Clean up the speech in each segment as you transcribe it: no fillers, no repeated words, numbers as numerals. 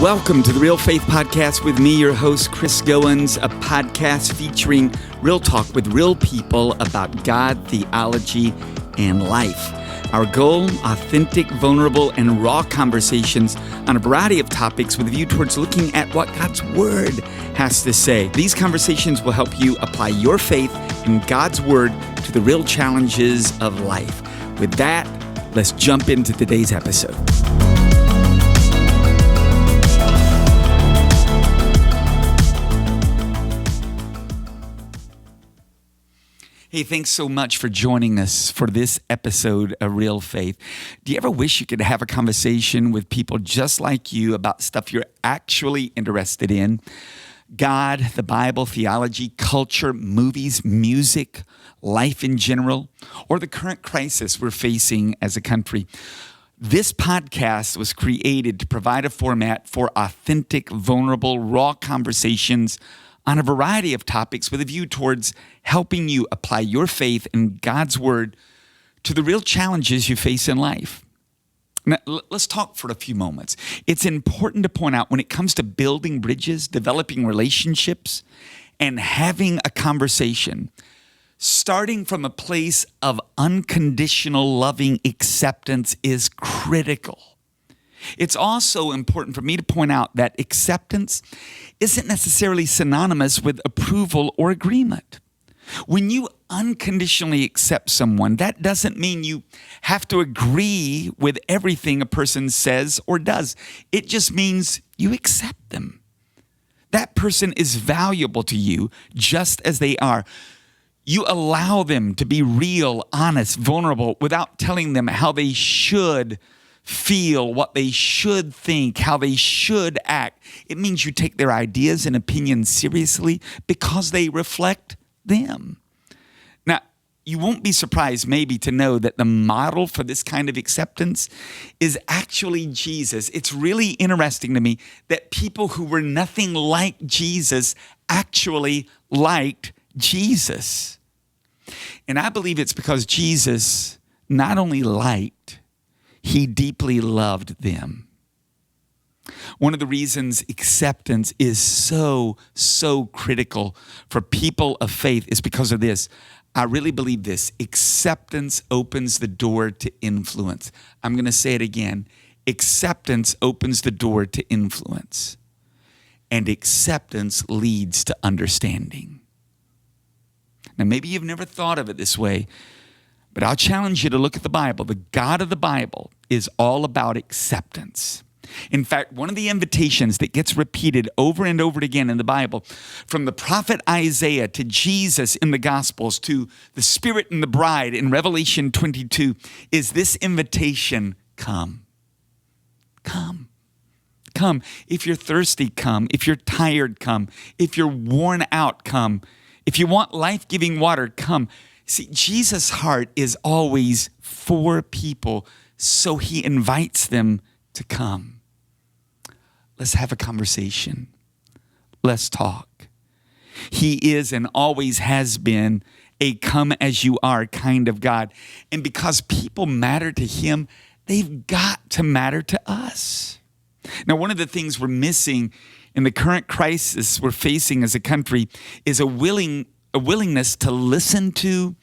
Welcome to the Real Faith Podcast with me, your host, Chris Goins, a podcast featuring real talk with real people about God, theology, and life. Our goal, authentic, vulnerable, and raw conversations on a variety of topics with a view towards looking at what God's Word has to say. These conversations will help you apply your faith in God's Word to the real challenges of life. With that, let's jump into today's episode. Hey, thanks so much for joining us for this episode of Real Faith. Do you ever wish you could have a conversation with people just like you about stuff you're actually interested in? God, the Bible, theology, culture, movies, music, life in general, or the current crisis we're facing as a country. This podcast was created to provide a format for authentic, vulnerable, raw conversations on a variety of topics with a view towards helping you apply your faith in God's Word to the real challenges you face in life. Now, let's talk for a few moments. It's important to point out when it comes to building bridges, developing relationships, and having a conversation, starting from a place of unconditional loving acceptance is critical. It's also important for me to point out that acceptance isn't necessarily synonymous with approval or agreement. When you unconditionally accept someone, that doesn't mean you have to agree with everything a person says or does. It just means you accept them. That person is valuable to you just as they are. You allow them to be real, honest, vulnerable without telling them how they should feel, what they should think, how they should act. It means you take their ideas and opinions seriously because they reflect them. Now, you won't be surprised maybe to know that the model for this kind of acceptance is actually Jesus. It's really interesting to me that people who were nothing like Jesus actually liked Jesus. And I believe it's because Jesus not only liked, he deeply loved them. One of the reasons acceptance is so critical for people of faith is because of this. I really believe this. Acceptance opens the door to influence. I'm going to say it again. Acceptance opens the door to influence. And acceptance leads to understanding. Now, maybe you've never thought of it this way, but I'll challenge you to look at the Bible. The God of the Bible is all about acceptance. In fact, one of the invitations that gets repeated over and over again in the Bible, from the prophet Isaiah to Jesus in the Gospels to the Spirit and the bride in Revelation 22, is this invitation: come. Come. Come. If you're thirsty, come. If you're tired, come. If you're worn out, come. If you want life-giving water, come. See, Jesus' heart is always for people, so he invites them to come. Let's have a conversation. Let's talk. He is and always has been a come as you are kind of God. And because people matter to him, they've got to matter to us. Now, one of the things we're missing in the current crisis we're facing as a country is a willingness to listen to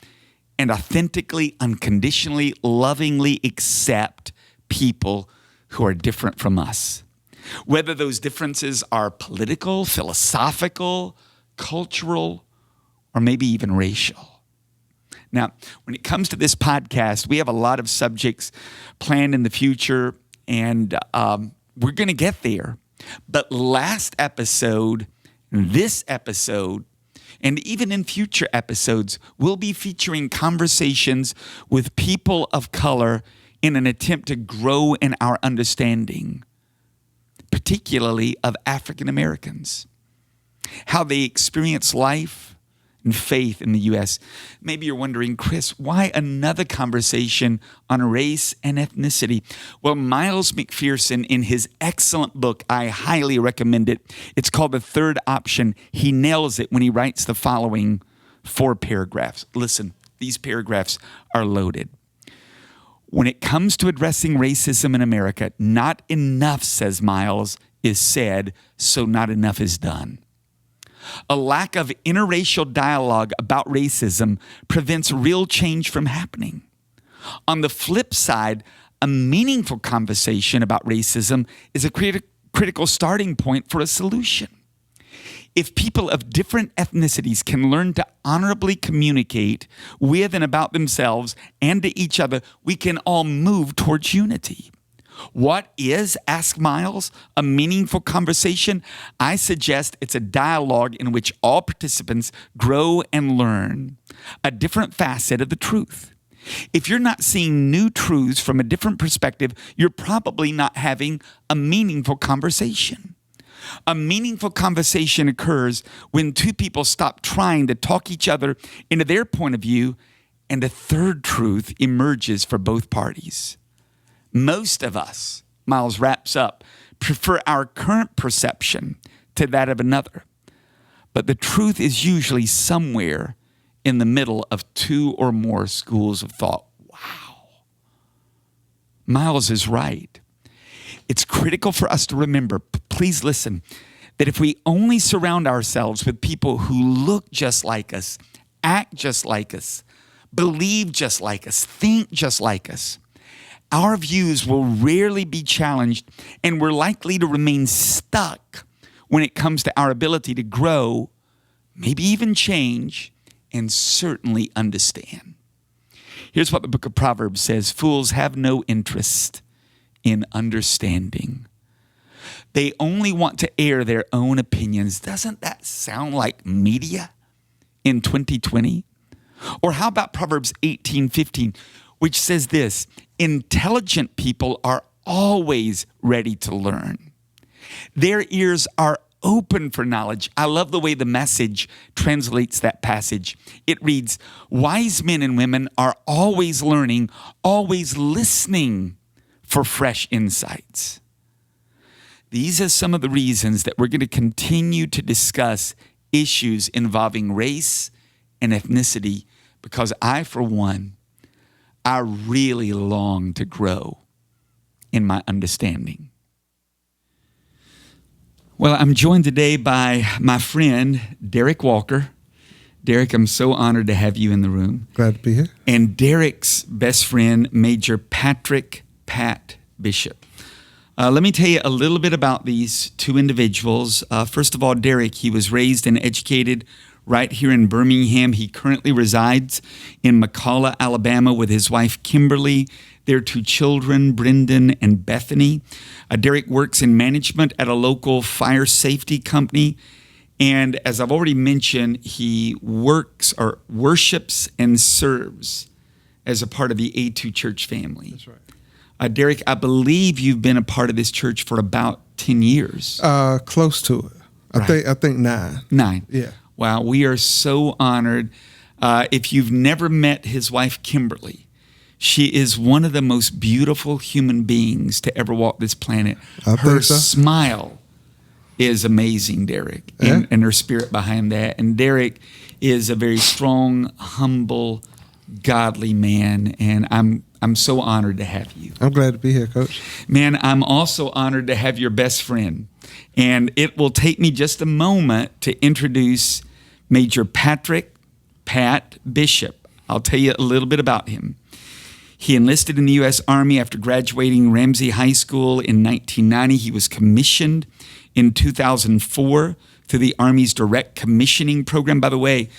and authentically, unconditionally, lovingly accept people who are different from us. Whether those differences are political, philosophical, cultural, or maybe even racial. Now, when it comes to this podcast, we have a lot of subjects planned in the future, and we're going to get there. But last episode, this episode, and even in future episodes, we'll be featuring conversations with people of color in an attempt to grow in our understanding, particularly of African Americans, how they experience life and faith in the U.S. Maybe you're wondering, Chris, why another conversation on race and ethnicity? Well, Miles McPherson, in his excellent book, I highly recommend it. It's called The Third Option. He nails it when he writes the following 4 paragraphs. Listen, these paragraphs are loaded. When it comes to addressing racism in America, not enough, says Miles, is said, so not enough is done. A lack of interracial dialogue about racism prevents real change from happening. On the flip side, a meaningful conversation about racism is a critical starting point for a solution. If people of different ethnicities can learn to honorably communicate with and about themselves and to each other, we can all move towards unity. What is, ask Miles, a meaningful conversation? I suggest it's a dialogue in which all participants grow and learn a different facet of the truth. If you're not seeing new truths from a different perspective, you're probably not having a meaningful conversation. A meaningful conversation occurs when two people stop trying to talk each other into their point of view and a third truth emerges for both parties. Most of us, Miles wraps up, prefer our current perception to that of another. But the truth is usually somewhere in the middle of two or more schools of thought. Wow. Miles is right. It's critical for us to remember, please listen, that if we only surround ourselves with people who look just like us, act just like us, believe just like us, think just like us, our views will rarely be challenged, and we're likely to remain stuck when it comes to our ability to grow, maybe even change, and certainly understand. Here's what the book of Proverbs says: fools have no interest in understanding. They only want to air their own opinions. Doesn't that sound like media in 2020? Or how about Proverbs 18:15, which says this: intelligent people are always ready to learn. Their ears are open for knowledge. I love the way the Message translates that passage. It reads, wise men and women are always learning, always listening for fresh insights. These are some of the reasons that we're going to continue to discuss issues involving race and ethnicity, because I, for one, I really long to grow in my understanding. Well, I'm joined today by my friend, Derec Walker. Derec, I'm so honored to have you in the room. Glad to be here. And Derek's best friend, Major Pat Bishop. Let me tell you a little bit about these two individuals. First of all, Derec, he was raised and educated right here in Birmingham. He currently resides in McCalla, Alabama with his wife, Kimberly, their two children, Brendan and Bethany. Derec works in management at a local fire safety company. And as I've already mentioned, he works or worships and serves as a part of the A2 church family. That's right. Derec, I believe you've been a part of this church for about 10 years. Close to it. Right. I think 9. 9. Yeah. Wow, we are so honored. If you've never met his wife, Kimberly, she is one of the most beautiful human beings to ever walk this planet. I Her think so. smile is amazing, Derec, Yeah. and her spirit behind that. And Derec is a very strong, humble, godly man, and I'm so honored to have you. I'm glad to be here, Coach. Man, I'm also honored to have your best friend. And it will take me just a moment to introduce Major Pat Bishop. I'll tell you a little bit about him. He enlisted in the U.S. Army after graduating Ramsey High School in 1990. He was commissioned in 2004 through the Army's direct commissioning program. By the way,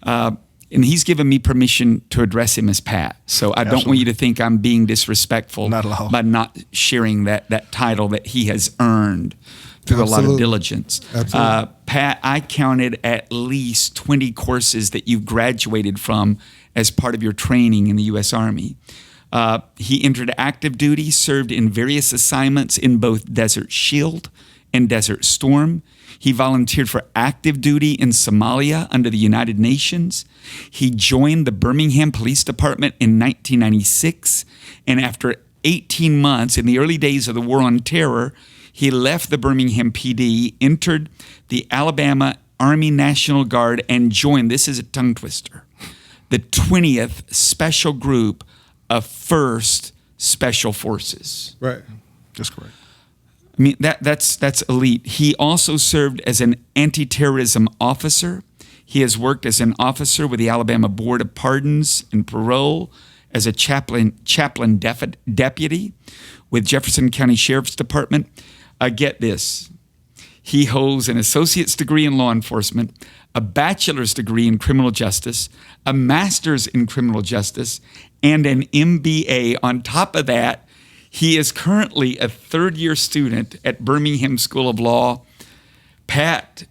and he's given me permission to address him as Pat. So I don't want you to think I'm being disrespectful Not at all. by not sharing that title that he has earned through a lot of Absolutely. diligence. Absolutely. Pat, I counted at least 20 courses that you've graduated from as part of your training in the U.S. Army. He entered active duty, served in various assignments in both Desert Shield and Desert Storm. He volunteered for active duty in Somalia under the United Nations. He joined the Birmingham Police Department in 1996, and after 18 months in the early days of the War on Terror, he left the Birmingham PD, entered the Alabama Army National Guard, and joined, this is a tongue twister, the 20th Special Group of 1st Special Forces. Right. That's correct. I mean, that's elite. He also served as an anti-terrorism officer. He has worked as an officer with the Alabama Board of Pardons and Parole, as a chaplain deputy with Jefferson County Sheriff's Department. Get this. He holds an associate's degree in law enforcement, a bachelor's degree in criminal justice, a master's in criminal justice, and an MBA. On top of that, he is currently a third-year student at Birmingham School of Law. Pat,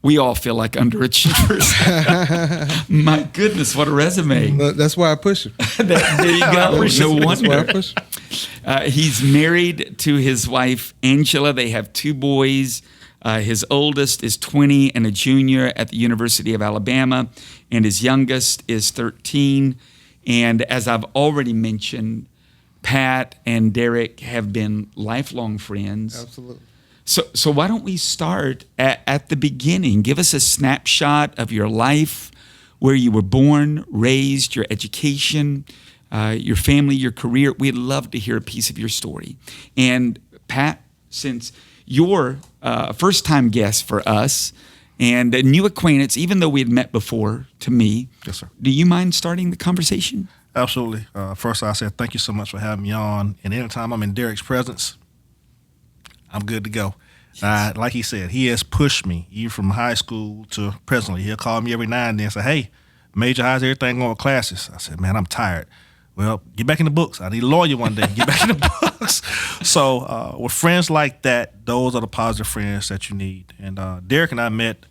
we all feel like underachievers. My goodness, what a resume. That's why I push him. There you go. No That's why I wonder. push him. He's married to his wife, Angela. They have 2 boys. His oldest is 20 and a junior at the University of Alabama, and his youngest is 13. And as I've already mentioned, Pat and Derek have been lifelong friends. Absolutely. So why don't we start at the beginning? Give us a snapshot of your life, where you were born, raised, your education, your family, your career. We'd love to hear a piece of your story. And Pat, since you're a first-time guest for us and a new acquaintance, even though we had met before, to me, Yes, sir. do you mind starting the conversation? Absolutely. First, I said thank you so much for having me on. And anytime I'm in Derek's presence, I'm good to go. Yes. Like he said, he has pushed me, even from high school to presently. He'll call me every now and then and say, hey, major, how's everything going with classes? I said, man, I'm tired. Well, get back in the books. I need a lawyer one day. Get back in the books. So with friends like that, those are the positive friends that you need. And Derek and I met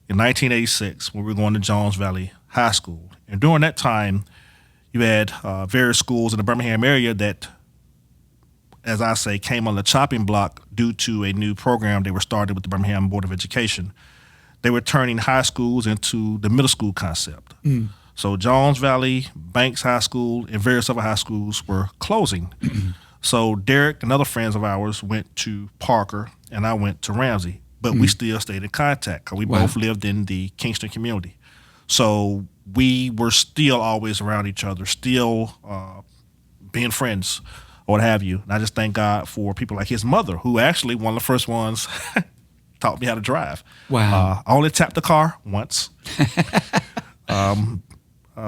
in 1986 when we were going to Jones Valley High School. And during that time, you had various schools in the Birmingham area that, as I say, came on the chopping block due to a new program they were starting with the Birmingham Board of Education. They were turning high schools into the middle school concept. So Jones Valley, Banks High School, and various other high schools were closing. So Derek and other friends of ours went to Parker, and I went to Ramsey. But we still stayed in contact because we both lived in the Kingston community. So we were still always around each other, still being friends, or what have you. And I just thank God for people like his mother, who actually one of the first ones taught me how to drive. Wow. I only tapped the car once.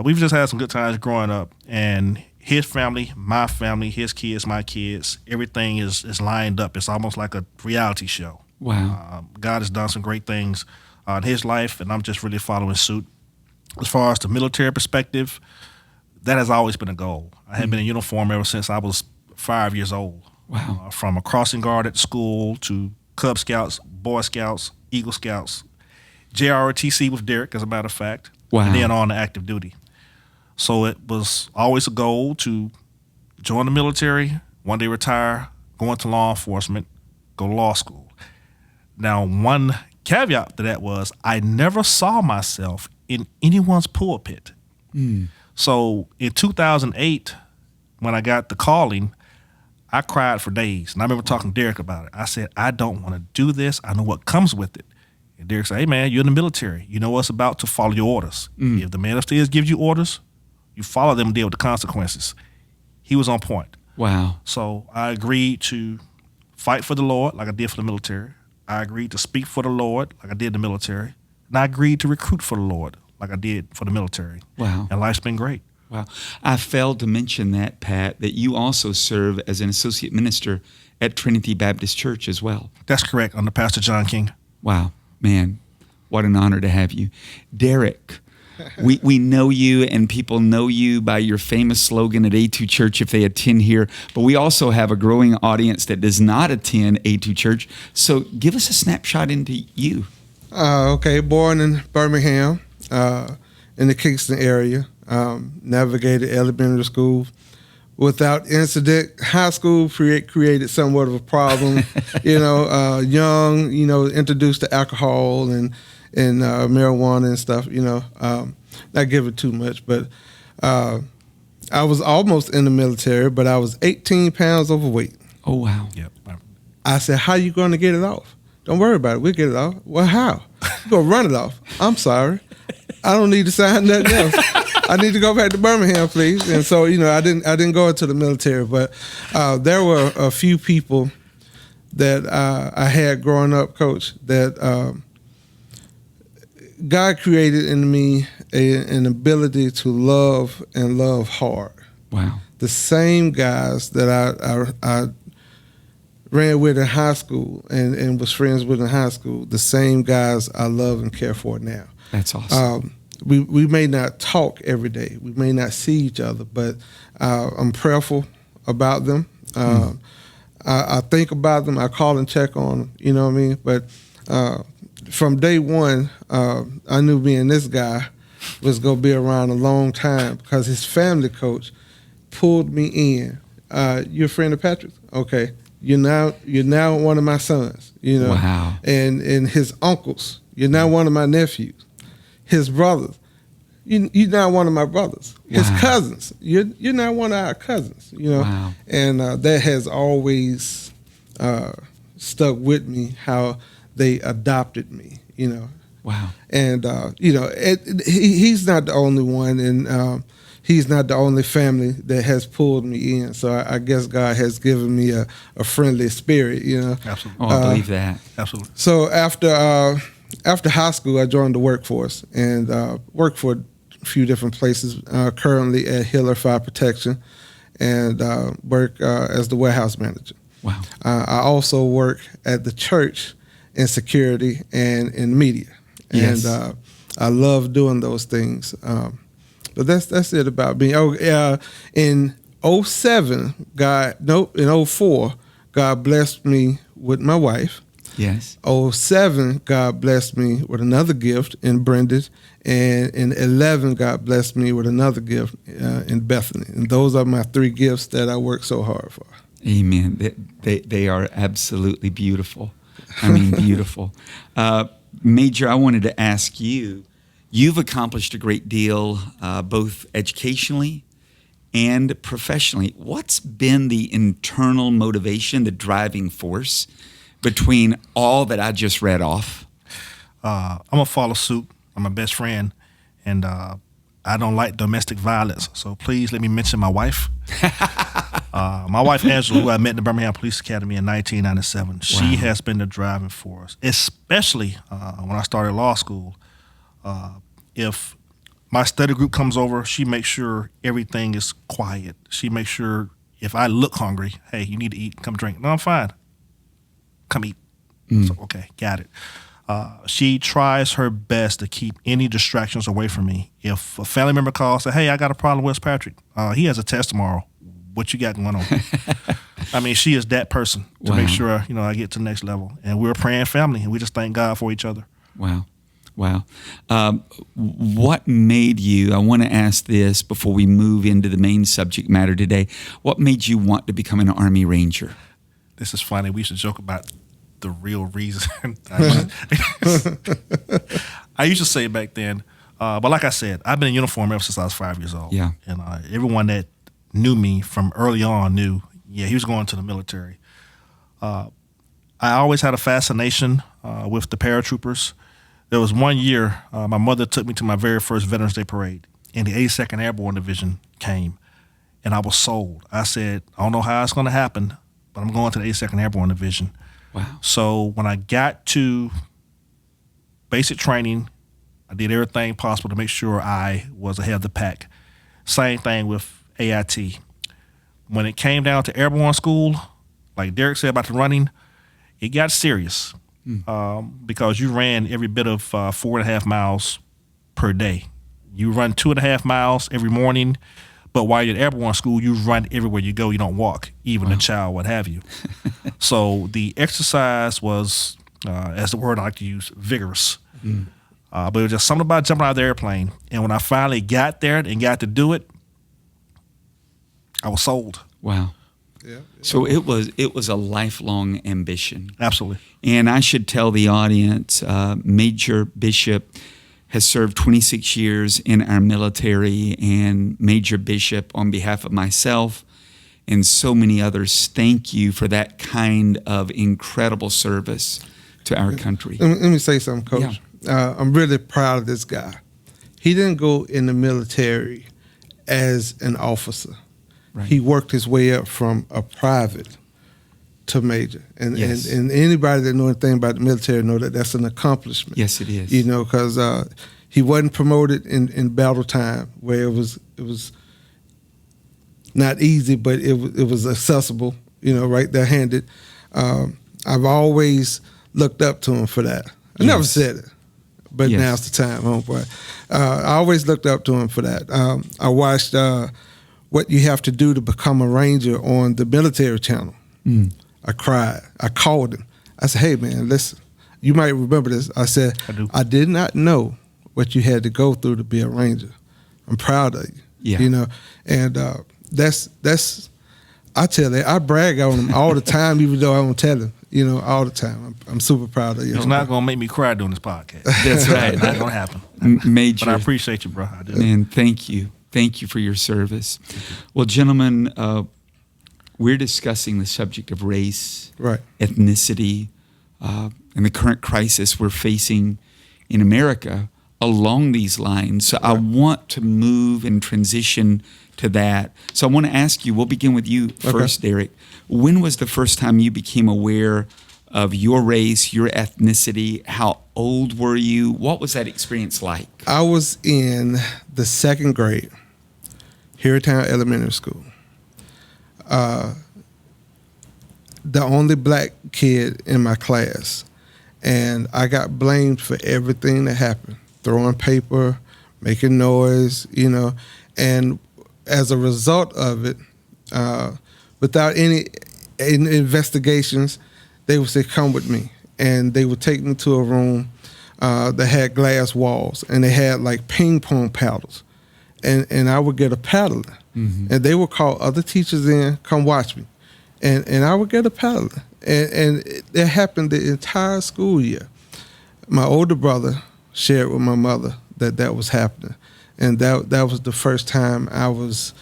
We've just had some good times growing up. And his family, my family, his kids, my kids, everything is lined up. It's almost like a reality show. Wow. God has done some great things in his life, and I'm just really following suit. As far as the military perspective, that has always been a goal. I had been in uniform ever since I was 5 years old. Wow. From a crossing guard at school to Cub Scouts, Boy Scouts, Eagle Scouts, JROTC with Derek, as a matter of fact, Wow. and then on to active duty. So it was always a goal to join the military, one day retire, go into law enforcement, go to law school. Now, one caveat to that was I never saw myself in anyone's pulpit. So in 2008, when I got the calling, I cried for days. And I remember talking to Derek about it. I said, I don't want to do this. I know what comes with it. And Derek said, hey, man, you're in the military. You know what's about to follow your orders. If the man upstairs gives you orders, you follow them and deal with the consequences. He was on point. Wow. So I agreed to fight for the Lord like I did for the military. I agreed to speak for the Lord like I did in the military. And I agreed to recruit for the Lord like I did for the military. Wow. And life's been great. Wow. I failed to mention that, Pat, that you also serve as an associate minister at Trinity Baptist Church as well. That's correct, under Pastor John King. Wow. Man, what an honor to have you. Derek, we know you, and people know you by your famous slogan at A2 Church if they attend here, but we also have a growing audience that does not attend A2 Church. So give us a snapshot into you. Okay, born in Birmingham, in the Kingston area. Navigated elementary school without incident. High school created somewhat of a problem. Young, introduced to alcohol and marijuana and stuff. Not give it too much, but I was almost in the military, but I was 18 pounds overweight. Oh, wow. Yep. I said, how you going to get it off? Don't worry about it. We'll get it off. Well, how? You're going to run it off. I'm sorry. I don't need to sign nothing else. I need to go back to Birmingham, please. And so, I didn't go into the military, but there were a few people that I had growing up, Coach, that God created in me an ability to love and love hard. Wow. The same guys that I ran with in high school and was friends with in high school, the same guys I love and care for now. That's awesome. We may not talk every day. We may not see each other, but I'm prayerful about them. I think about them. I call and check on them. You know what I mean? But from day one, I knew me and this guy was going to be around a long time because his family coach pulled me in. You're a friend of Patrick's? Okay. You're now one of my sons. You know? Wow. And his uncles. You're now one of my nephews. His brothers. You're now one of my brothers. His cousins. You're now one of our cousins. You know, Wow. and that has always stuck with me. How they adopted me. You know. Wow. And he's not the only one, and he's not the only family that has pulled me in. So I guess God has given me a friendly spirit. You know. Absolutely. Oh, I believe that. Absolutely. So after high school, I joined the workforce and worked for a few different places. Currently at Hiller Fire Protection, and work as the warehouse manager. Wow. I also work at the church in security and in media, Yes. and I love doing those things. But that's it about me. In 07, in 04, God blessed me with my wife. Yes. 07, God blessed me with another gift in Brendan, and in 11, God blessed me with another gift in Bethany. And those are my three gifts that I work so hard for. Amen. They are absolutely beautiful. I mean, beautiful. Major, I wanted to ask you, you've accomplished a great deal, both educationally and professionally. What's been the internal motivation, the driving force between all that I just read off? I'm going to follow suit. I'm my best friend, and I don't like domestic violence. So please let me mention my wife. My wife, Angela, who I met in the Birmingham Police Academy in 1997, she has been the driving force, especially when I started law school. If my study group comes over, she makes sure everything is quiet. She makes sure if I look hungry, hey, you need to eat, come drink. No, I'm fine. Come eat. So, okay, got it. She tries her best to keep any distractions away from me. If a family member calls, say, hey, I got a problem with Patrick. He has a test tomorrow. What you got going on? I mean, she is that person to make sure, I get to the next level. And we're a praying family, and we just thank God for each other. Wow. What made you, I want to ask this before we move into the main subject matter today, what made you want to become an Army Ranger? This is funny. We should joke about the real reason. I used to say back then, but like I said, I've been in uniform ever since I was 5 years old. Yeah. And everyone that knew me from early on knew, he was going to the military. I always had a fascination with the paratroopers. There was one year, my mother took me to my very first Veterans Day parade, and the 82nd Airborne Division came, and I was sold. I said, I don't know how it's going to happen, but I'm going to the 82nd Airborne Division. Wow. So when I got to basic training, I did everything possible to make sure I was ahead of the pack. Same thing with AIT. When it came down to airborne school, like Derek said about the running, it got serious because you ran every bit of 4.5 miles per day. You run 2.5 miles every morning, but while you're at airborne school, you run everywhere you go. You don't walk, even a child, what have you. So the exercise was, as the word I like to use, vigorous. But it was just something about jumping out of the airplane. And when I finally got there and got to do it, I was sold. Wow. Yeah. So it was a lifelong ambition. Absolutely. And I should tell the audience, Major Bishop has served 26 years in our military, and Major Bishop, on behalf of myself and so many others, thank you for that kind of incredible service to our country. Let me say something, Coach. I'm really proud of this guy. He didn't go in the military as an officer. Right. He worked his way up from a private to major, and, Yes. and anybody that know anything about the military know that that's an accomplishment. Yes, it is. You know, because he wasn't promoted in battle time, where it was not easy, but it was accessible. You know, right there handed. I've always looked up to him for that. I never said it, but Yes. now's the time, homeboy. I always looked up to him for that. I watched What You Have to Do to Become a Ranger on the military channel. I cried. I called him. I said, "Hey, man, listen, you might remember this." I said, I do. "I did not know what you had to go through to be a Ranger. I'm proud of you." Yeah. You know, and that's I tell you, I brag on him all the time, even though I don't tell him. You know, all the time. I'm super proud of you. It's not going to make me cry doing this podcast. That's right. It's not going to happen. Major. But I appreciate you, bro. I do. Man, thank you. Thank you for your service. Well, gentlemen, we're discussing the subject of race, Right. ethnicity, and the current crisis we're facing in America along these lines. So I want to move and transition to that. So I want to ask you, we'll begin with you first, Derek. When was the first time you became aware of your race, your ethnicity? How old were you? What was that experience like? I was in the second grade, Harrytown Elementary School. The only black kid in my class, and I got blamed for everything that happened, throwing paper, making noise, you know, and as a result of it, without any investigations, they would say, "Come with me," and they would take me to a room that had glass walls, and they had like ping pong paddles, and I would get a paddle, and they would call other teachers in, "Come watch me," and I would get a paddle, and it happened the entire school year. My older brother shared with my mother that was happening, and that was the first time I was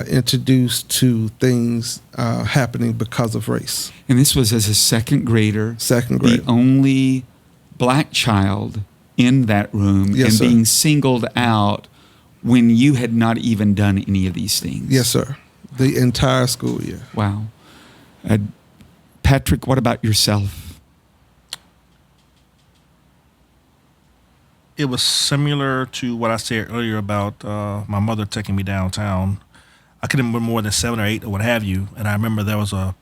introduced to things happening because of race. And this was as a second grader. Second grade. The only black child in that room, Yes, and sir. being singled out when you had not even done any of these things. Yes, sir. The entire school year. Wow. Patrick, what about yourself? It was similar to what I said earlier about my mother taking me downtown. I couldn't remember more than 7 or 8 or what have you. And I remember there was a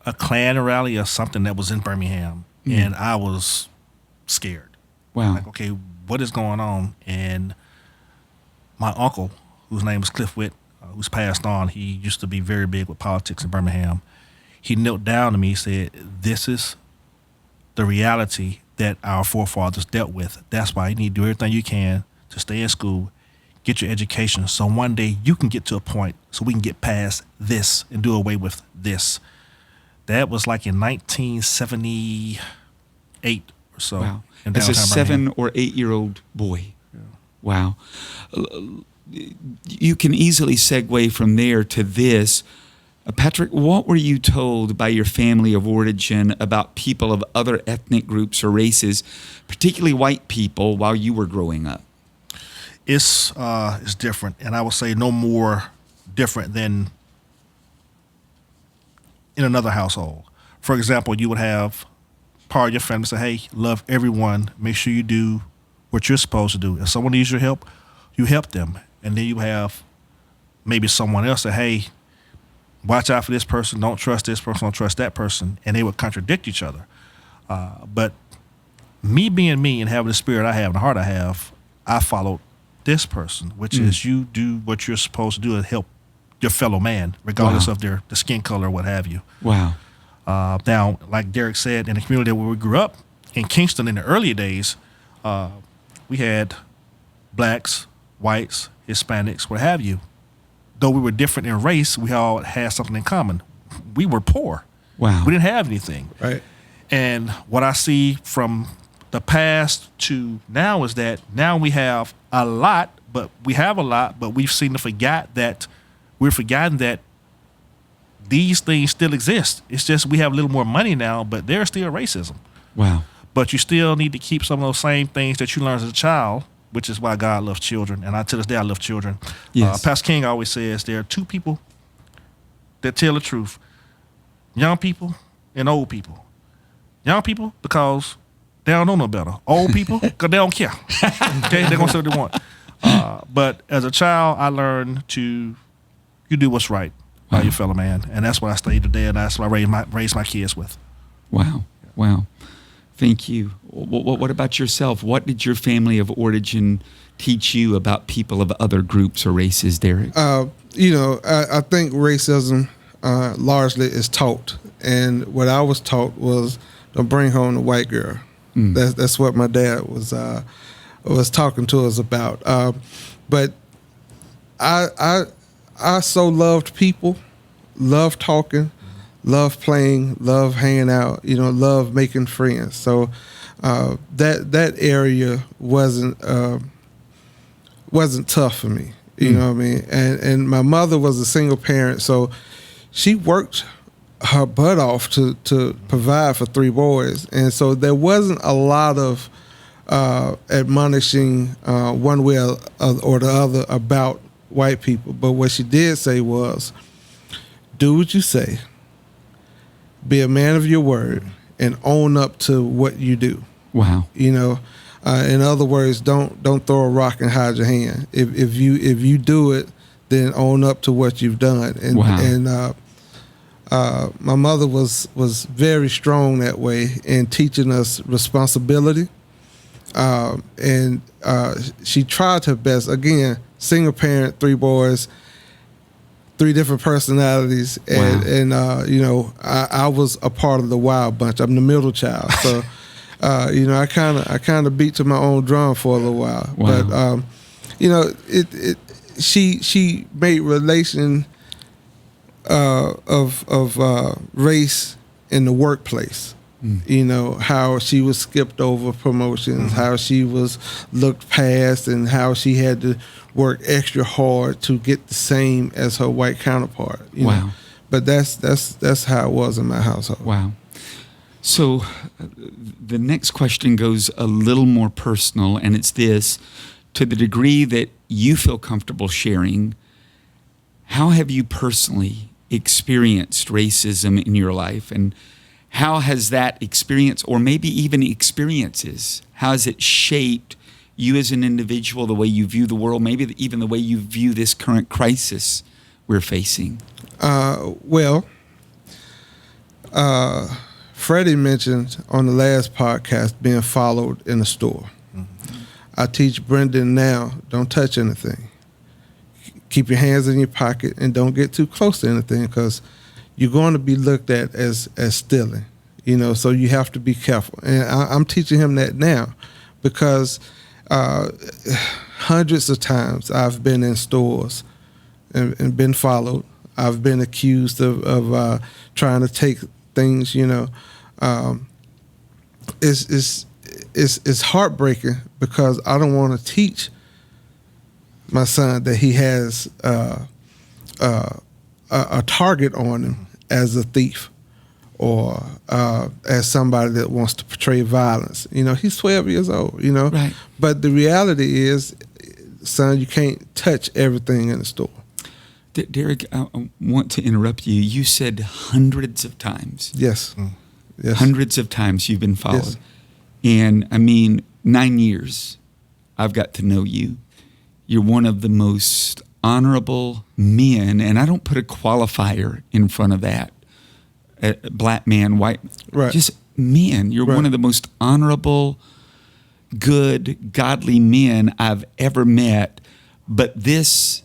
Klan rally or something that was in Birmingham. And I was scared. Wow. Like, okay, what is going on? And my uncle, whose name was Cliff Witt, who's passed on, he used to be very big with politics in Birmingham. He knelt down to me and said, "This is the reality that our forefathers dealt with. That's why you need to do everything you can to stay in school, get your education, so one day you can get to a point so we can get past this and do away with this." That was like in 1978 or so. Wow. in As a downtown 7 Birmingham. or 8-year-old boy. Wow. You can easily segue from there to this. Patrick, what were you told by your family of origin about people of other ethnic groups or races, particularly white people, while you were growing up? It's different, and I would say no more different than in another household. For example, you would have part of your family say, "Hey, love everyone. Make sure you do what you're supposed to do. If someone needs your help, you help them." And then you have maybe someone else say, "Hey, watch out for this person. Don't trust this person. Don't trust that person." And they would contradict each other. But me being me and having the spirit I have and the heart I have, I followed this person, which is you do what you're supposed to do and help your fellow man, regardless of the skin color or what have you. Wow. Now, like Derek said, in the community where we grew up, in Kingston in the earlier days, we had blacks, whites, Hispanics, what have you. Though we were different in race, we all had something in common. We were poor. Wow. We didn't have anything. Right. And what I see from the past to now is that now we have a lot, but we've seemed to forgotten that these things still exist. It's just we have a little more money now, but there's still racism. Wow. But you still need to keep some of those same things that you learned as a child, which is why God loves children. And to this day, I love children. Yes. Pastor King always says there are two people that tell the truth. young people and old people. Young people, because they don't know no better. Old people, because they don't care. Okay, they're going to say what they want. But as a child, I learned you do what's right by your fellow man. And that's what I stayed today, and that's what I raised my kids with. Wow. Thank you. What about yourself? What did your family of origin teach you about people of other groups or races, Derek? I think racism largely is taught. And what I was taught was, don't bring home the white girl. That's what my dad was talking to us about. But I so loved people, loved talking, loved playing, loved hanging out, loved making friends. So that area wasn't tough for me. You know what I mean? And my mother was a single parent, so she worked her butt off to provide for 3 boys. And so there wasn't a lot of admonishing one way or the other about white people. But what she did say was, do what you say, be a man of your word, and own up to what you do. Wow. In other words, don't throw a rock and hide your hand. If you do it, then own up to what you've done. And wow. My mother was very strong that way in teaching us responsibility. And she tried her best. Again, single parent, 3 boys, 3 different personalities, and I was a part of the wild bunch. I'm the middle child, so I kind of beat to my own drum for a little while. Wow. But she made relation of race in the workplace. How she was skipped over promotions, how she was looked past, and how she had to work extra hard to get the same as her white counterpart. Wow. But that's how it was in my household. Wow. So the next question goes a little more personal, and it's this: to the degree that you feel comfortable sharing, how have you personally experienced racism in your life, and how has that experience, or maybe even experiences, how has it shaped you as an individual, the way you view the world, maybe even the way you view this current crisis we're facing? Freddie mentioned on the last podcast being followed in a store. I teach Brendan now, don't touch anything. Keep your hands in your pocket and don't get too close to anything, because you're going to be looked at as stealing, so you have to be careful. And I'm teaching him that now, because hundreds of times I've been in stores and been followed. I've been accused of trying to take things, It's heartbreaking, because I don't want to teach my son that he has a target on him as a thief, or as somebody that wants to portray violence. He's 12 years old, Right. But the reality is, son, you can't touch everything in the store. Derek, I want to interrupt you. You said hundreds of times. Yes. Yes. Hundreds of times you've been followed. Yes. And 9 years I've got to know you. You're one of the most honorable men, and I don't put a qualifier in front of that. Black man, white, right. Just men. You're one of the most honorable, good, godly men I've ever met. But this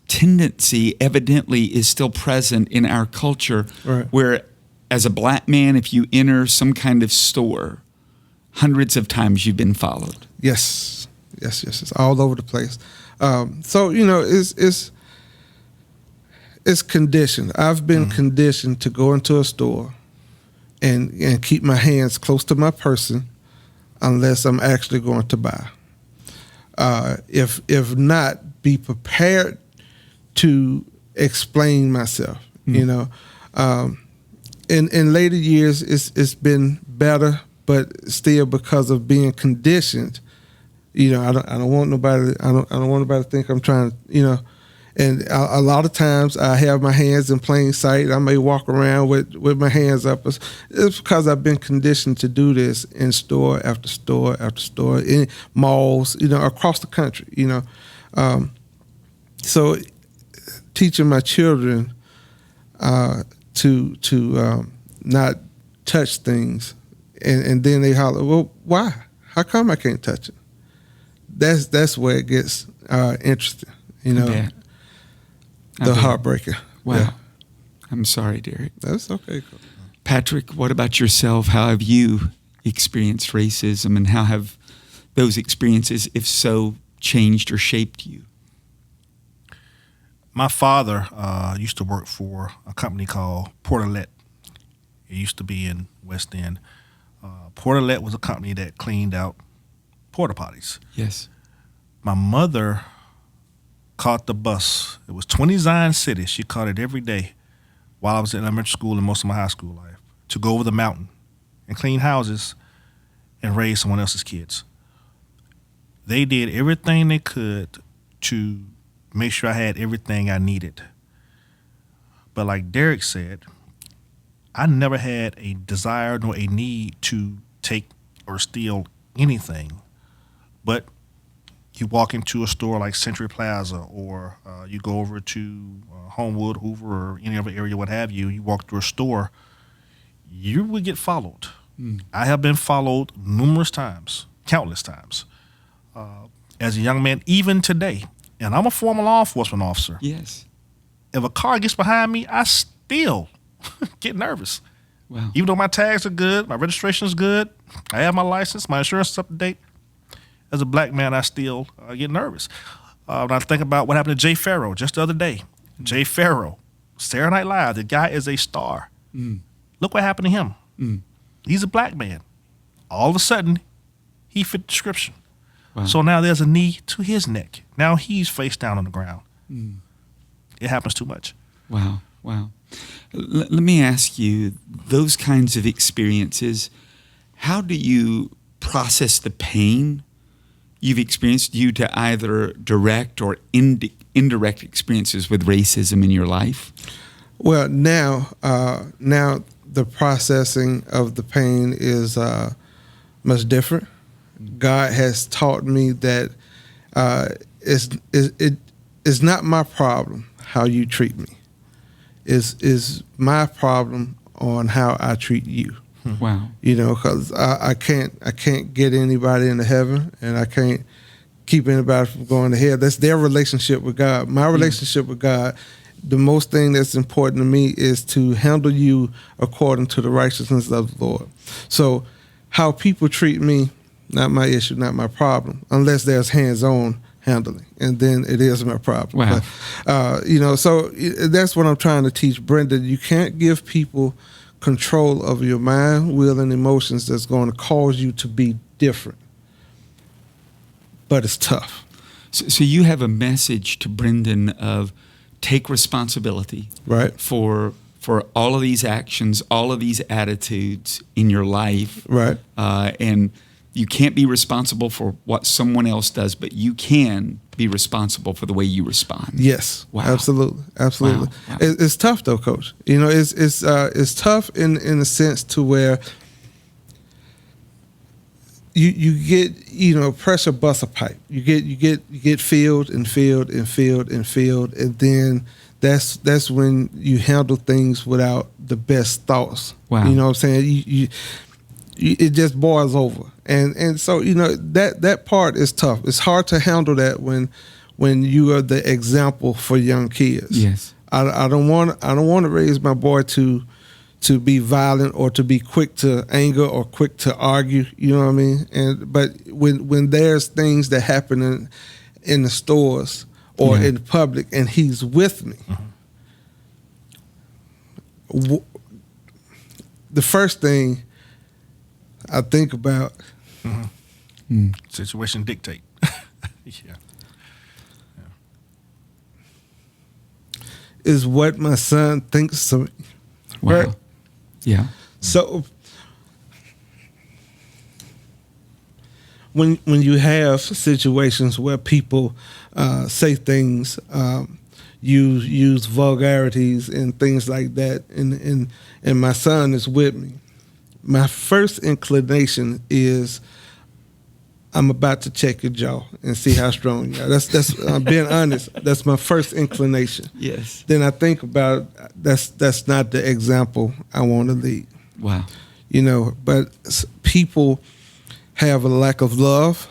tendency evidently is still present in our culture, right. Where as a black man, if you enter some kind of store, hundreds of times you've been followed. Yes. It's all over the place. So it's conditioned. I've been conditioned to go into a store and keep my hands close to my person unless I'm actually going to buy. If not, be prepared to explain myself. In later years, it's been better, but still, because of being conditioned, I don't want nobody. I don't want nobody to think I'm trying to, And a lot of times I have my hands in plain sight. I may walk around with my hands up. It's because I've been conditioned to do this in store after store after store, in malls, across the country, So teaching my children to not touch things, and then they holler, well, why? How come I can't touch it? That's where it gets interesting, The heartbreaker. Wow. Yeah. I'm sorry, Derek. That's okay. Patrick, what about yourself? How have you experienced racism, and how have those experiences, if so, changed or shaped you? My father used to work for a company called Porterlet. It used to be in West End. Porterlet was a company that cleaned out porta potties. Yes. My mother caught the bus. It was 20 Zion City. She caught it every day while I was in elementary school and most of my high school life to go over the mountain and clean houses and raise someone else's kids. They did everything they could to make sure I had everything I needed. But like Derek said, I never had a desire nor a need to take or steal anything. But you walk into a store like Century Plaza, or you go over to Homewood, Hoover, or any other area, what have you, you walk through a store, you will get followed. I have been followed numerous times, countless times, as a young man, even today. And I'm a former law enforcement officer. Yes. If a car gets behind me, I still get nervous. Wow. Even though my tags are good, my registration is good, I have my license, my insurance is up to date. As a black man, I still get nervous. When I think about what happened to Jay Farrow just the other day. Jay Farrow, Saturday Night Live, the guy is a star. Look what happened to him. He's a black man. All of a sudden, he fit the description. Wow. So now there's a knee to his neck. Now he's face down on the ground. It happens too much. Wow. Let me ask you, those kinds of experiences, how do you process the pain you've experienced due to either direct or indirect experiences with racism in your life? Well, now the processing of the pain is much different. God has taught me that it's not my problem how you treat me. Is my problem on how I treat you. Wow. Because I can't get anybody into heaven, and I can't keep anybody from going to hell. That's their relationship with God. My relationship with God, the most thing that's important to me is to handle you according to the righteousness of the Lord. So how people treat me, not my issue, not my problem, unless there's hands-on handling, and then it is my problem. Wow. But, so that's what I'm trying to teach Brenda. You can't give people control of your mind, will, and emotions that's going to cause you to be different. But it's tough. So you have a message to Brendan of take responsibility, Right. for all of these actions, all of these attitudes in your life. Right. And you can't be responsible for what someone else does, but you can be responsible for the way you respond. Yes. Wow. Absolutely. Wow. It's tough though, Coach. It's tough in a sense to where you get pressure bust a pipe. You get filled, and then that's when you handle things without the best thoughts. Wow. You know what I'm saying? It just boils over, and so that part is tough. It's hard to handle that when you are the example for young kids. Yes. I don't want to raise my boy to be violent or to be quick to anger or quick to argue. You know what I mean? But when there's things that happen in the stores or in public, and he's with me, the first thing I think about Situation dictate. Yeah. is what my son thinks of me. Wow. Right? Yeah. So when you have situations where people say things, use vulgarities and things like that. And my son is with me. My first inclination is, I'm about to check your jaw and see how strong you are. That's I'm being honest. That's my first inclination. Yes. Then I think about, that's not the example I want to lead. Wow. But people have a lack of love.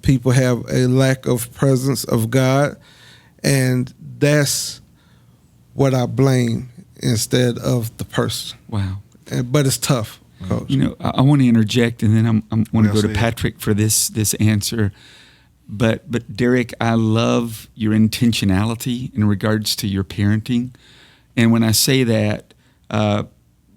People have a lack of presence of God, and that's what I blame instead of the person. Wow. But it's tough, Coach. I want to interject, and then I want to go to Patrick for this answer. But Derek, I love your intentionality in regards to your parenting, and when I say that,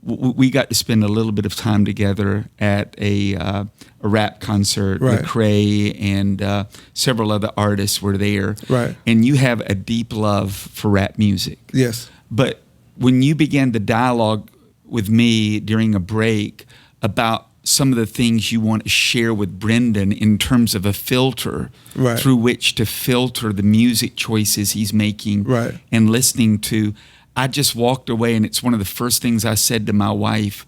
we got to spend a little bit of time together at a rap concert. Right. McCrae and several other artists were there. Right. And you have a deep love for rap music. Yes. But when you began the dialogue with me during a break about some of the things you want to share with Brendan in terms of a filter Right. through which to filter the music choices he's making Right. and listening to, I just walked away, and it's one of the first things I said to my wife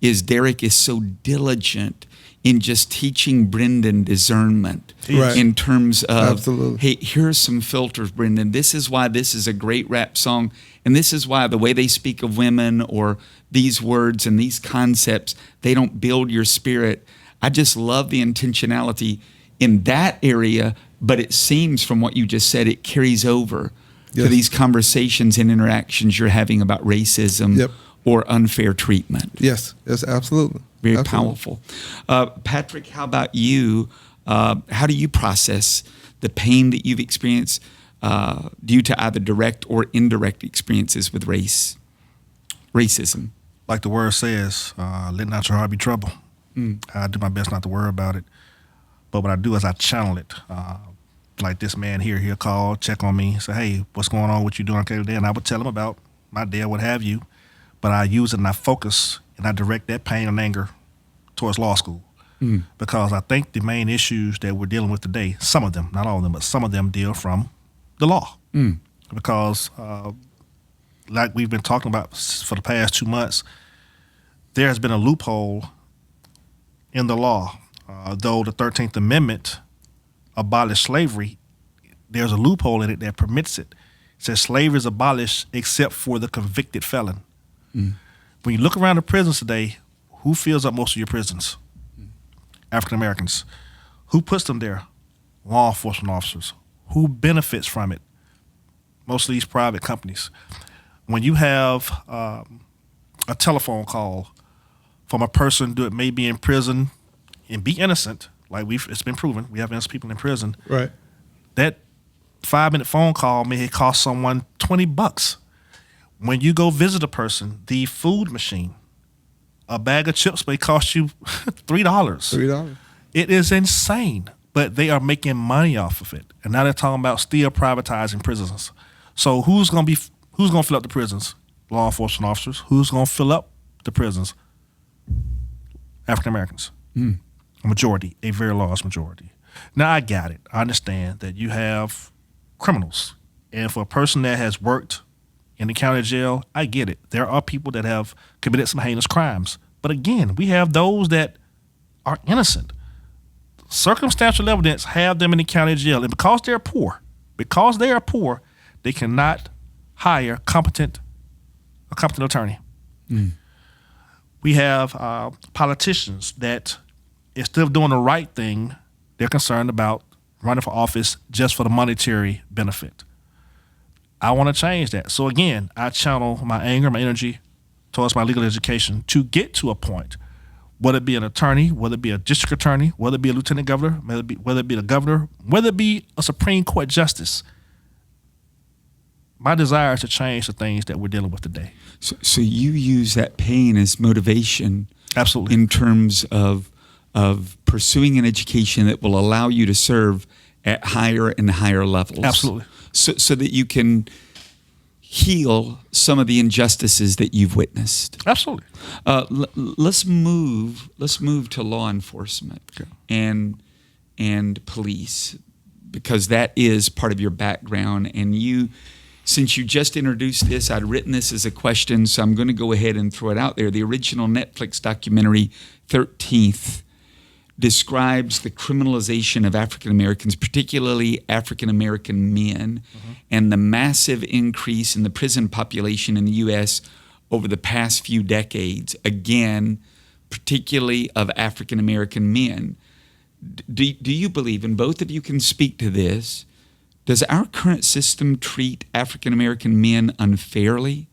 is Derek is so diligent in just teaching Brendan discernment Right. in terms of, Absolutely. hey, here's some filters, Brendan. This is why this is a great rap song, and this is why the way they speak of women or these words and these concepts, they don't build your spirit. I just love the intentionality in that area, but it seems from what you just said, it carries over to Yes. these conversations and interactions you're having about racism Yep. or unfair treatment. Yes, absolutely. Very Absolutely. powerful. Patrick, how about you? How do you process the pain that you've experienced due to either direct or indirect experiences with racism? Like the word says, let not your heart be troubled. I do my best not to worry about it. But what I do is I channel it. Like this man here, he'll call, check on me, say, hey, what's going on, what you doing okay today? And I would tell him about my day or what have you. But I use it and I focus and I direct that pain and anger towards law school. Because I think the main issues that we're dealing with today, some of them, not all of them, but some of them deal from the law. Because like we've been talking about for the past 2 months, there has been a loophole in the law. Though the 13th Amendment abolished slavery, there's a loophole in it that permits it. It says slavery is abolished except for the convicted felon. When you look around the prisons today, who fills up most of your prisons? African Americans. Who puts them there? Law enforcement officers. Who benefits from it? Most of these private companies. When you have a telephone call from a person that may be in prison and be innocent, like it's been proven, we have innocent people in prison. Right. That 5-minute phone call may cost someone $20. When you go visit a person, the food machine, a bag of chips may cost you $3. $3. It is insane, but they are making money off of it, and now they're talking about still privatizing prisons. So who's going to fill up the prisons? Law enforcement officers. Who's going to fill up the prisons? African Americans. A majority, a very large majority. Now I got it. I understand that you have criminals, and for a person that has worked in the county jail, I get it. There are people that have committed some heinous crimes. But again, we have those that are innocent. Circumstantial evidence have them in the county jail. And because they are poor, they cannot hire a competent attorney. We have politicians that, instead of doing the right thing, they're concerned about running for office just for the monetary benefit. I want to change that. So again, I channel my anger, my energy towards my legal education to get to a point, whether it be an attorney, whether it be a district attorney, whether it be a lieutenant governor, whether it be the governor, whether it be a Supreme Court justice. My desire is to change the things that we're dealing with today. So you use that pain as motivation, Absolutely, in terms of pursuing an education that will allow you to serve at higher and higher levels. Absolutely. So that you can heal some of the injustices that you've witnessed. Absolutely. Let's move to law enforcement and police. because that is part of your background. And since you just introduced this, I'd written this as a question, so I'm going to go ahead and throw it out there. The original Netflix documentary, 13th, describes the criminalization of African Americans, particularly African American men, and the massive increase in the prison population in the U.S. over the past few decades, again, particularly of African American men. Do you believe, and both of you can speak to this, does our current system treat African American men unfairly?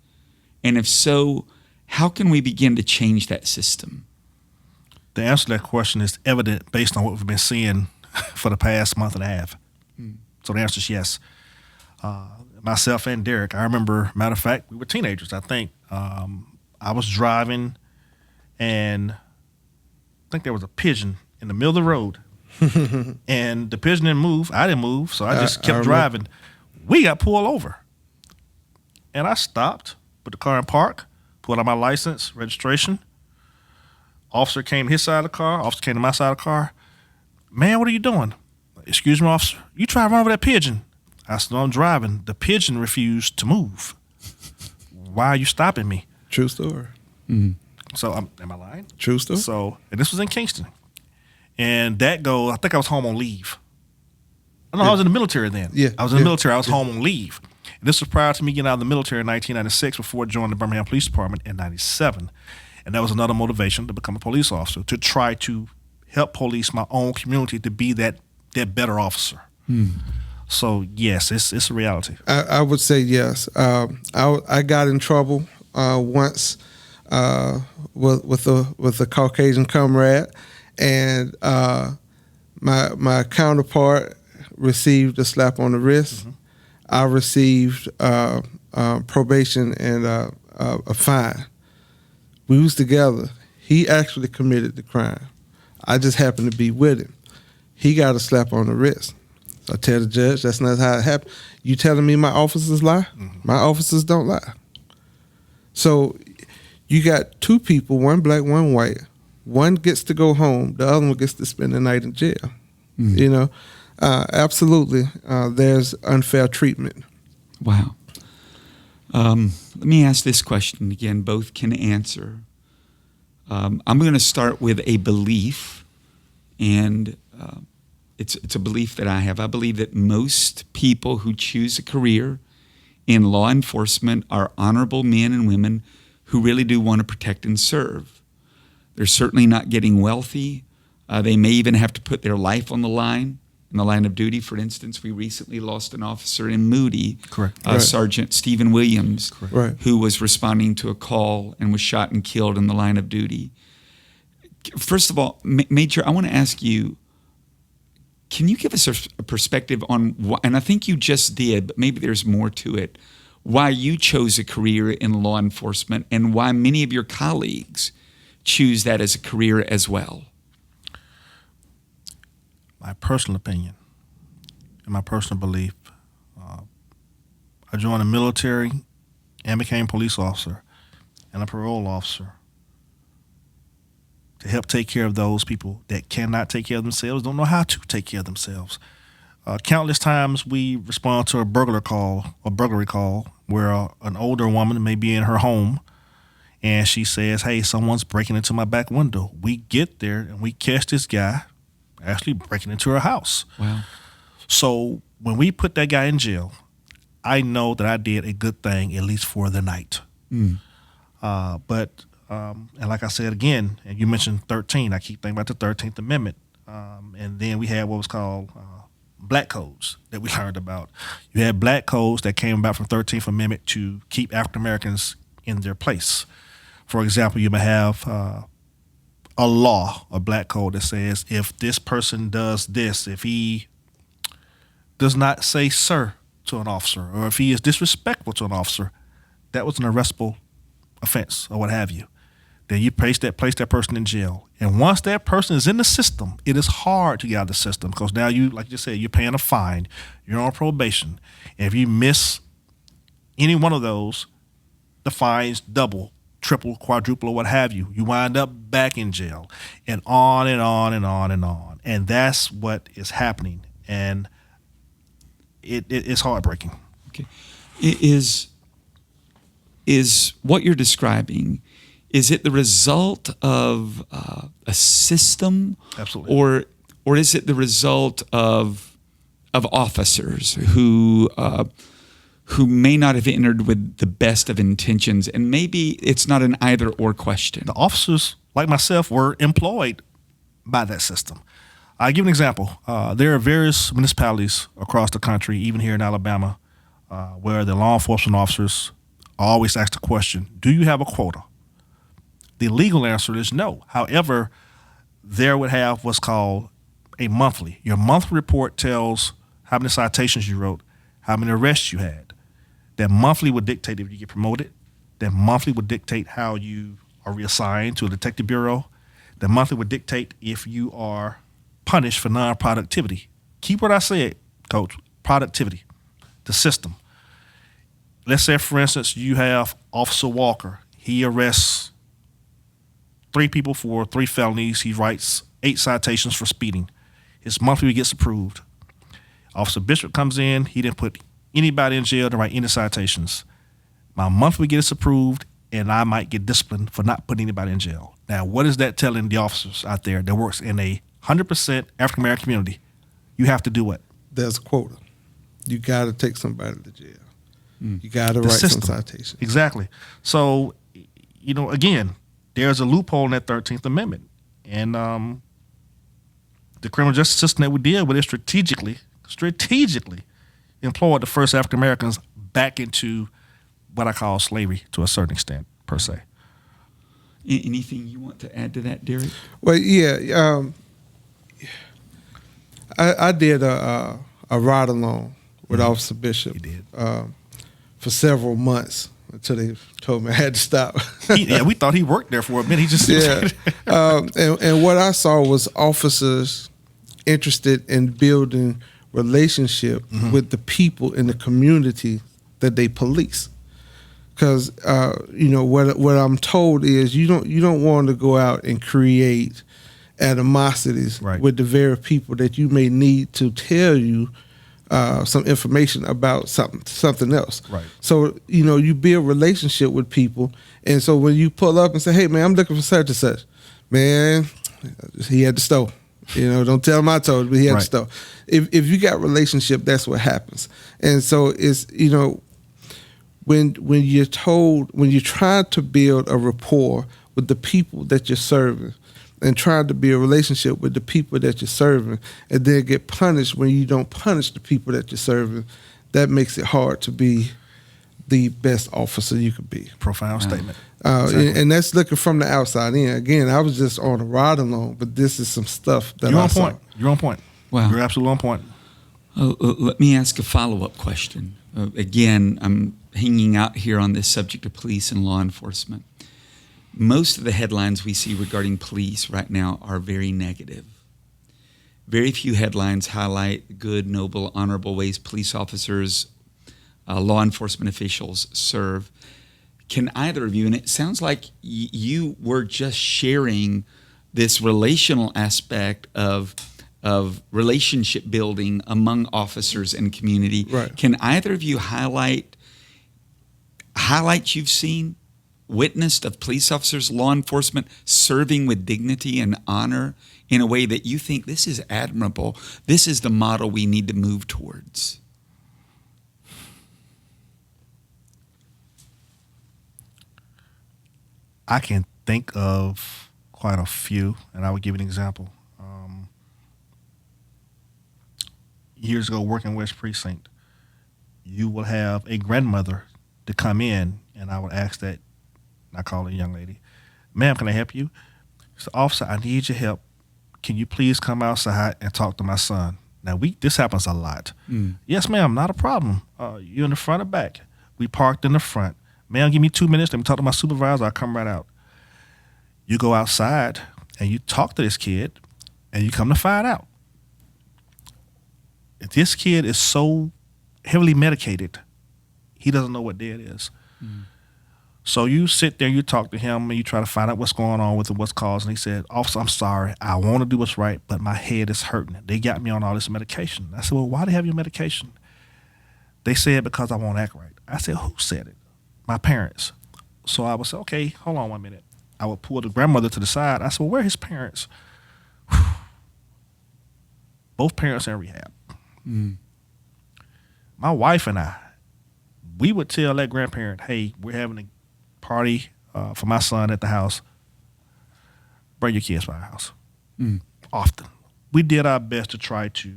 And if so, how can we begin to change that system? The answer to that question is evident based on what we've been seeing for the past month and a half. So the answer is yes. Myself and Derek, I remember, matter of fact, we were teenagers, I think. I was driving, and I think there was a pigeon in the middle of the road. And the pigeon didn't move. I didn't move, so I just kept driving. We got pulled over. And I stopped, put the car in park, pulled out my license, registration. Officer came to his side of the car. Officer came to my side of the car. Man, what are you doing? Excuse me, officer. You try to run over that pigeon. I said, no, I'm driving. The pigeon refused to move. Why are you stopping me? True story. So, am I lying? True story. So, and this was in Kingston. And that I think I was home on leave. No, I was in the military then. Yeah. I was in the military. I was home on leave. And this was prior to me getting out of the military in 1996 before joining the Birmingham Police Department in 97. And that was another motivation to become a police officer, to try to help police my own community to be that better officer. So, yes, it's a reality. I would say yes. I got in trouble once with a Caucasian comrade, and my counterpart received a slap on the wrist. I received probation and a fine. We was together. He actually committed the crime. I just happened to be with him. He got a slap on the wrist. So I tell the judge, that's not how it happened. You telling me my officers lie? My officers don't lie. So you got two people, one black, one white. One gets to go home. The other one gets to spend the night in jail. You know, absolutely, there's unfair treatment. Wow. Let me ask this question again. Both can answer. I'm going to start with a belief, and it's a belief that I have. I believe that most people who choose a career in law enforcement are honorable men and women who really do want to protect and serve. They're certainly not getting wealthy. They may even have to put their life on the line in the line of duty. For instance, we recently lost an officer in Moody, Right. Sergeant Stephen Williams, Right. who was responding to a call and was shot and killed in the line of duty. First of all, Major, I want to ask you, can you give us a perspective on why, and I think you just did, but maybe there's more to it, why you chose a career in law enforcement and why many of your colleagues choose that as a career as well? My personal opinion and my personal belief, I joined the military and became a police officer and a parole officer to help take care of those people that cannot take care of themselves, don't know how to take care of themselves. Countless times we respond to a burglary call, where an older woman may be in her home and she says, hey, someone's breaking into my back window. We get there and we catch this guy actually breaking into her house. Wow. So when we put that guy in jail, I know that I did a good thing, at least for the night. But like I said again, and you mentioned 13, I keep thinking about the 13th Amendment. And then we had what was called black codes that we learned about. You had black codes that came about from 13th Amendment to keep African Americans in their place. For example, you may have a law, a black code that says if this person does this, if he does not say sir to an officer, or if he is disrespectful to an officer, that was an arrestable offense or what have you. Then you place that person in jail. And once that person is in the system, it is hard to get out of the system because now you, like you said, you're paying a fine, you're on probation. And if you miss any one of those, the fines double, triple, quadruple, or what have you. You wind up back in jail, and on and on and on and on. And that's what is happening. And it's heartbreaking. Okay. Is what you're describing, is it the result of a system? Absolutely. Or is it the result of officers who may not have entered with the best of intentions, and maybe it's not an either or question? The officers, like myself, were employed by that system. I'll give an example. There are various municipalities across the country, even here in Alabama, where the law enforcement officers always ask the question, do you have a quota? The legal answer is no. However, there would have what's called a monthly. Your monthly report tells how many citations you wrote, how many arrests you had. That monthly would dictate if you get promoted. That monthly would dictate how you are reassigned to a detective bureau. That monthly would dictate if you are punished for non-productivity. Keep what I said, Coach, productivity, the system. Let's say, for instance, you have Officer Walker. He arrests 3 people for 3 felonies. He writes 8 citations for speeding. His monthly gets approved. Officer Bishop comes in. He didn't put anybody in jail to write any citations. My monthly gets approved, and I might get disciplined for not putting anybody in jail. Now, what is that telling the officers out there that works in a 100% African-American community? You have to do what? There's a quota. You got to take somebody to jail. You got to write system. some citations. Exactly. So, again, there's a loophole in that 13th Amendment. And the criminal justice system that we deal with is strategically employed the first African Americans back into what I call slavery to a certain extent, per se. Anything you want to add to that, Derek? Well, yeah. I did a ride along with Officer Bishop. You did. For several months until they told me I had to stop. We thought he worked there for a minute. He just and what I saw was officers interested in building relationship with the people in the community that they police. Because what I'm told is you don't want to go out and create animosities with the very people that you may need to tell you some information about something else. Right. So, you build relationship with people. And so when you pull up and say, hey, man, I'm looking for such and such, man, he had the stove. Don't tell him I told you, but he had the stove. If you got relationship, that's what happens. And so it's, when you're trying to build a rapport with the people that you're serving, and trying to be a relationship with the people that you're serving, and then get punished when you don't punish the people that you're serving, that makes it hard to be the best officer you could be. Profound statement. Exactly. And that's looking from the outside in. Again, I was just on a ride along, but this is some stuff that You're on point. You're on point. Wow. You're absolutely on point. Let me ask a follow-up question. Again, I'm hanging out here on this subject of police and law enforcement. Most of the headlines we see regarding police right now are very negative. Very few headlines highlight good, noble, honorable ways police officers, law enforcement officials serve. Can either of you, and it sounds like you were just sharing this relational aspect of relationship building among officers and community. Right. Can either of you highlight highlights you've seen, witnessed of police officers, law enforcement serving with dignity and honor in a way that you think this is admirable, this is the model we need to move towards? I can think of quite a few, and I would give an example. Years ago, working West Precinct, you will have a grandmother to come in, and I would ask that, I call her a young lady, ma'am, can I help you? She said, officer, I need your help. Can you please come outside and talk to my son? Now, this happens a lot. Yes, ma'am, not a problem. You in the front or back? We parked in the front. Ma'am, give me 2 minutes. Let me talk to my supervisor. I'll come right out. You go outside and you talk to this kid, and you come to find out this kid is so heavily medicated, he doesn't know what dead is. So you sit there, you talk to him, and you try to find out what's going on with him, what's causing. He said, officer, I'm sorry. I want to do what's right, but my head is hurting. They got me on all this medication. I said, well, why do they have your medication? They said because I won't act right. I said, who said it? My parents. So I would say, okay, hold on 1 minute. I would pull the grandmother to the side. I said, well, where are his parents? Both parents in rehab. Mm. My wife and I, we would tell that grandparent, hey, we're having a party for my son at the house. Bring your kids by our house. Mm. Often. We did our best to try to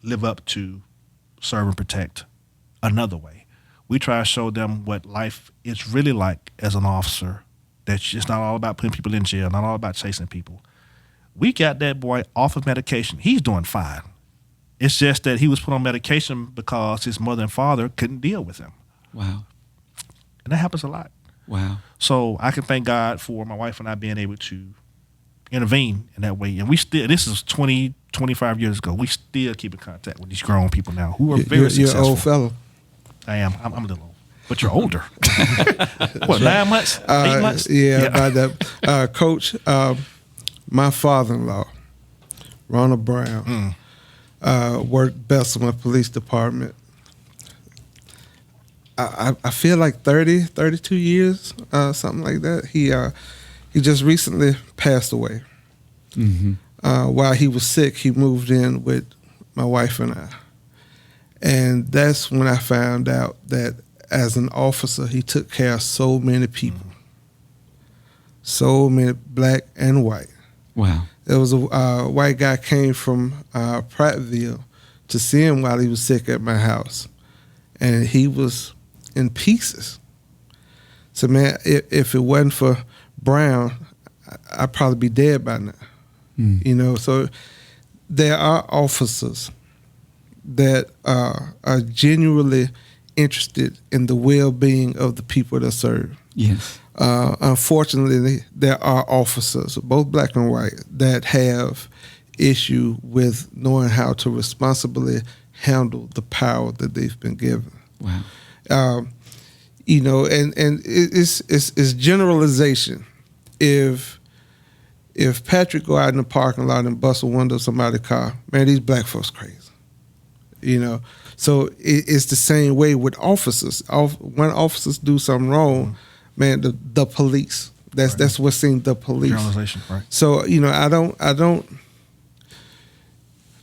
live up to serve and protect another way. We try to show them what life is really like as an officer, that it's not all about putting people in jail, not all about chasing people. We got that boy off of medication. He's doing fine. It's just that he was put on medication because his mother and father couldn't deal with him. Wow. And that happens a lot. Wow. So I can thank God for my wife and I being able to intervene in that way. And we still, this is 20, 25 years ago, we still keep in contact with these grown people now who are very successful. You're an old fellow. I am. I'm a little old. But you're older. What, 9 months? 8 months? Yeah, about that. Coach, my father-in-law, Ronald Brown, worked Bessemer Police Department. I feel like 32 years, something like that. He just recently passed away. Mm-hmm. While he was sick, he moved in with my wife and I. And that's when I found out that as an officer, he took care of so many people. So many, black and white. Wow. There was a white guy came from Prattville to see him while he was sick at my house. And he was in pieces. So, man, if it wasn't for Brown, I'd probably be dead by now. Mm. You know, so there are officers that are genuinely interested in the well-being of the people that serve. Yes. Unfortunately, there are officers, both black and white, that have issue with knowing how to responsibly handle the power that they've been given. Wow. You know, and it's generalization. If Patrick go out in the parking lot and bust a window of somebody's car, man, these black folks crazy. You know, so it's the same way with officers. When officers do something wrong, man, the police. That's what's in the police. Generalization, right? So you know, I don't.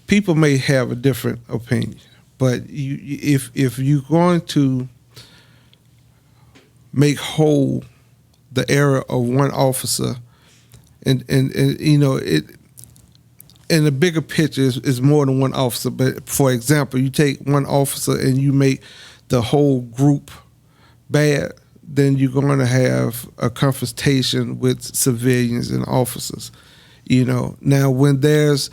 People may have a different opinion, but if you're going to make whole the error of one officer, and you know it. In the bigger picture, is more than one officer. But for example, you take one officer and you make the whole group bad, then you're going to have a confrontation with civilians and officers. You know, now when there's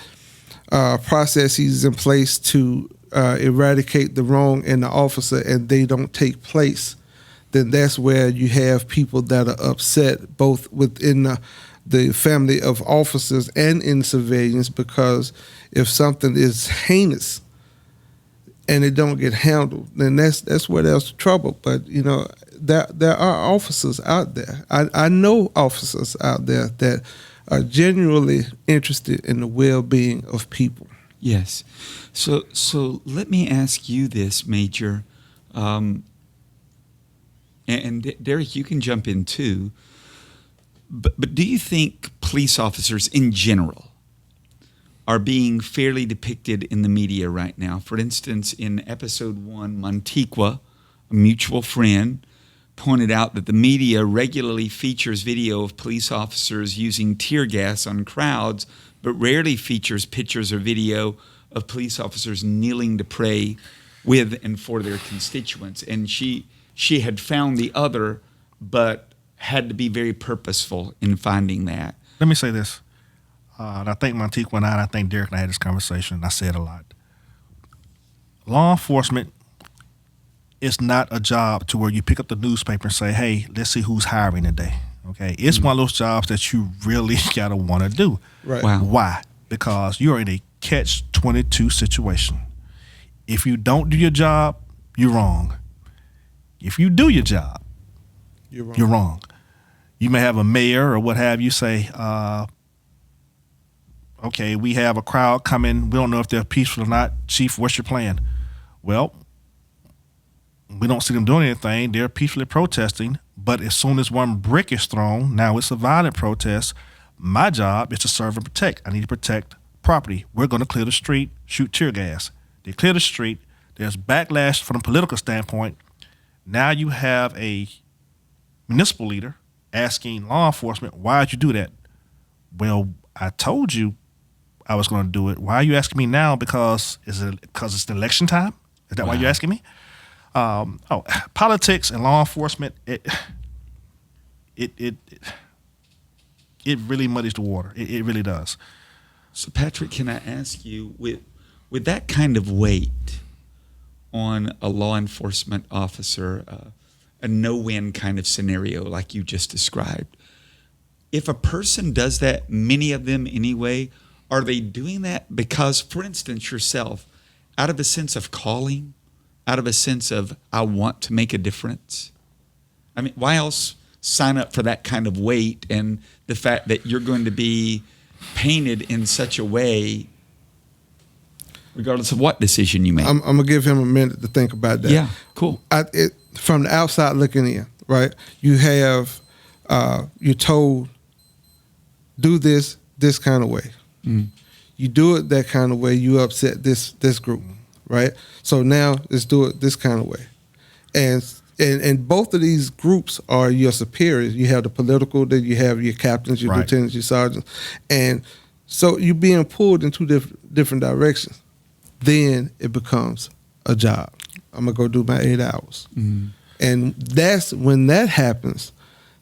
processes in place to eradicate the wrong in the officer and they don't take place, then that's where you have people that are upset, both within the family of officers and in civilians, because if something is heinous and it don't get handled, then that's where there's trouble. But you know, there are officers out there. I know officers out there that are genuinely interested in the well-being of people. Yes. So let me ask you this, Major, and Derek, you can jump in too. But do you think police officers in general are being fairly depicted in the media right now? For instance, in episode 1, Montiqua, a mutual friend, pointed out that the media regularly features video of police officers using tear gas on crowds, but rarely features pictures or video of police officers kneeling to pray with and for their constituents. And she had found the other, but had to be very purposeful in finding that. Let me say this. And I think Montiqua and I think Derek and I had this conversation, and I said a lot. Law enforcement is not a job to where you pick up the newspaper and say, hey, let's see who's hiring today. Okay? It's one of those jobs that you really got to want to do. Right. Wow. Why? Because you're in a catch-22 situation. If you don't do your job, you're wrong. If you do your job, you're wrong. You may have a mayor or what have you say, okay, we have a crowd coming. We don't know if they're peaceful or not. Chief, what's your plan? Well, We don't see them doing anything. They're peacefully protesting. But as soon as one brick is thrown, now it's a violent protest. My job is to serve and protect. I need to protect property. We're going to clear the street, shoot tear gas. They clear the street. There's backlash from a political standpoint. Now you have a municipal leader asking law enforcement, why'd you do that? Well, I told you I was going to do it. Why are you asking me now? Because it's the election time? Is that why you're asking me? Politics and law enforcement, it really muddies the water. It really does. So, Patrick, can I ask you, with that kind of weight on a law enforcement officer, a no-win kind of scenario like you just described, if a person does that, many of them anyway, are they doing that because, for instance, yourself, out of a sense of calling, out of a sense of, I want to make a difference? I mean, why else sign up for that kind of weight and the fact that you're going to be painted in such a way regardless of what decision you make? I'm going to give him a minute to think about that. Yeah, cool. From the outside looking in, right, you have, you're told, do this kind of way. Mm. You do it that kind of way, you upset this group, right? So now let's do it this kind of way. And both of these groups are your superiors. You have the political, then you have your captains, your lieutenants, your sergeants. And so you're being pulled in two different directions. Then it becomes a job. I'm going to go do my 8 hours. Mm-hmm. And that's when that happens,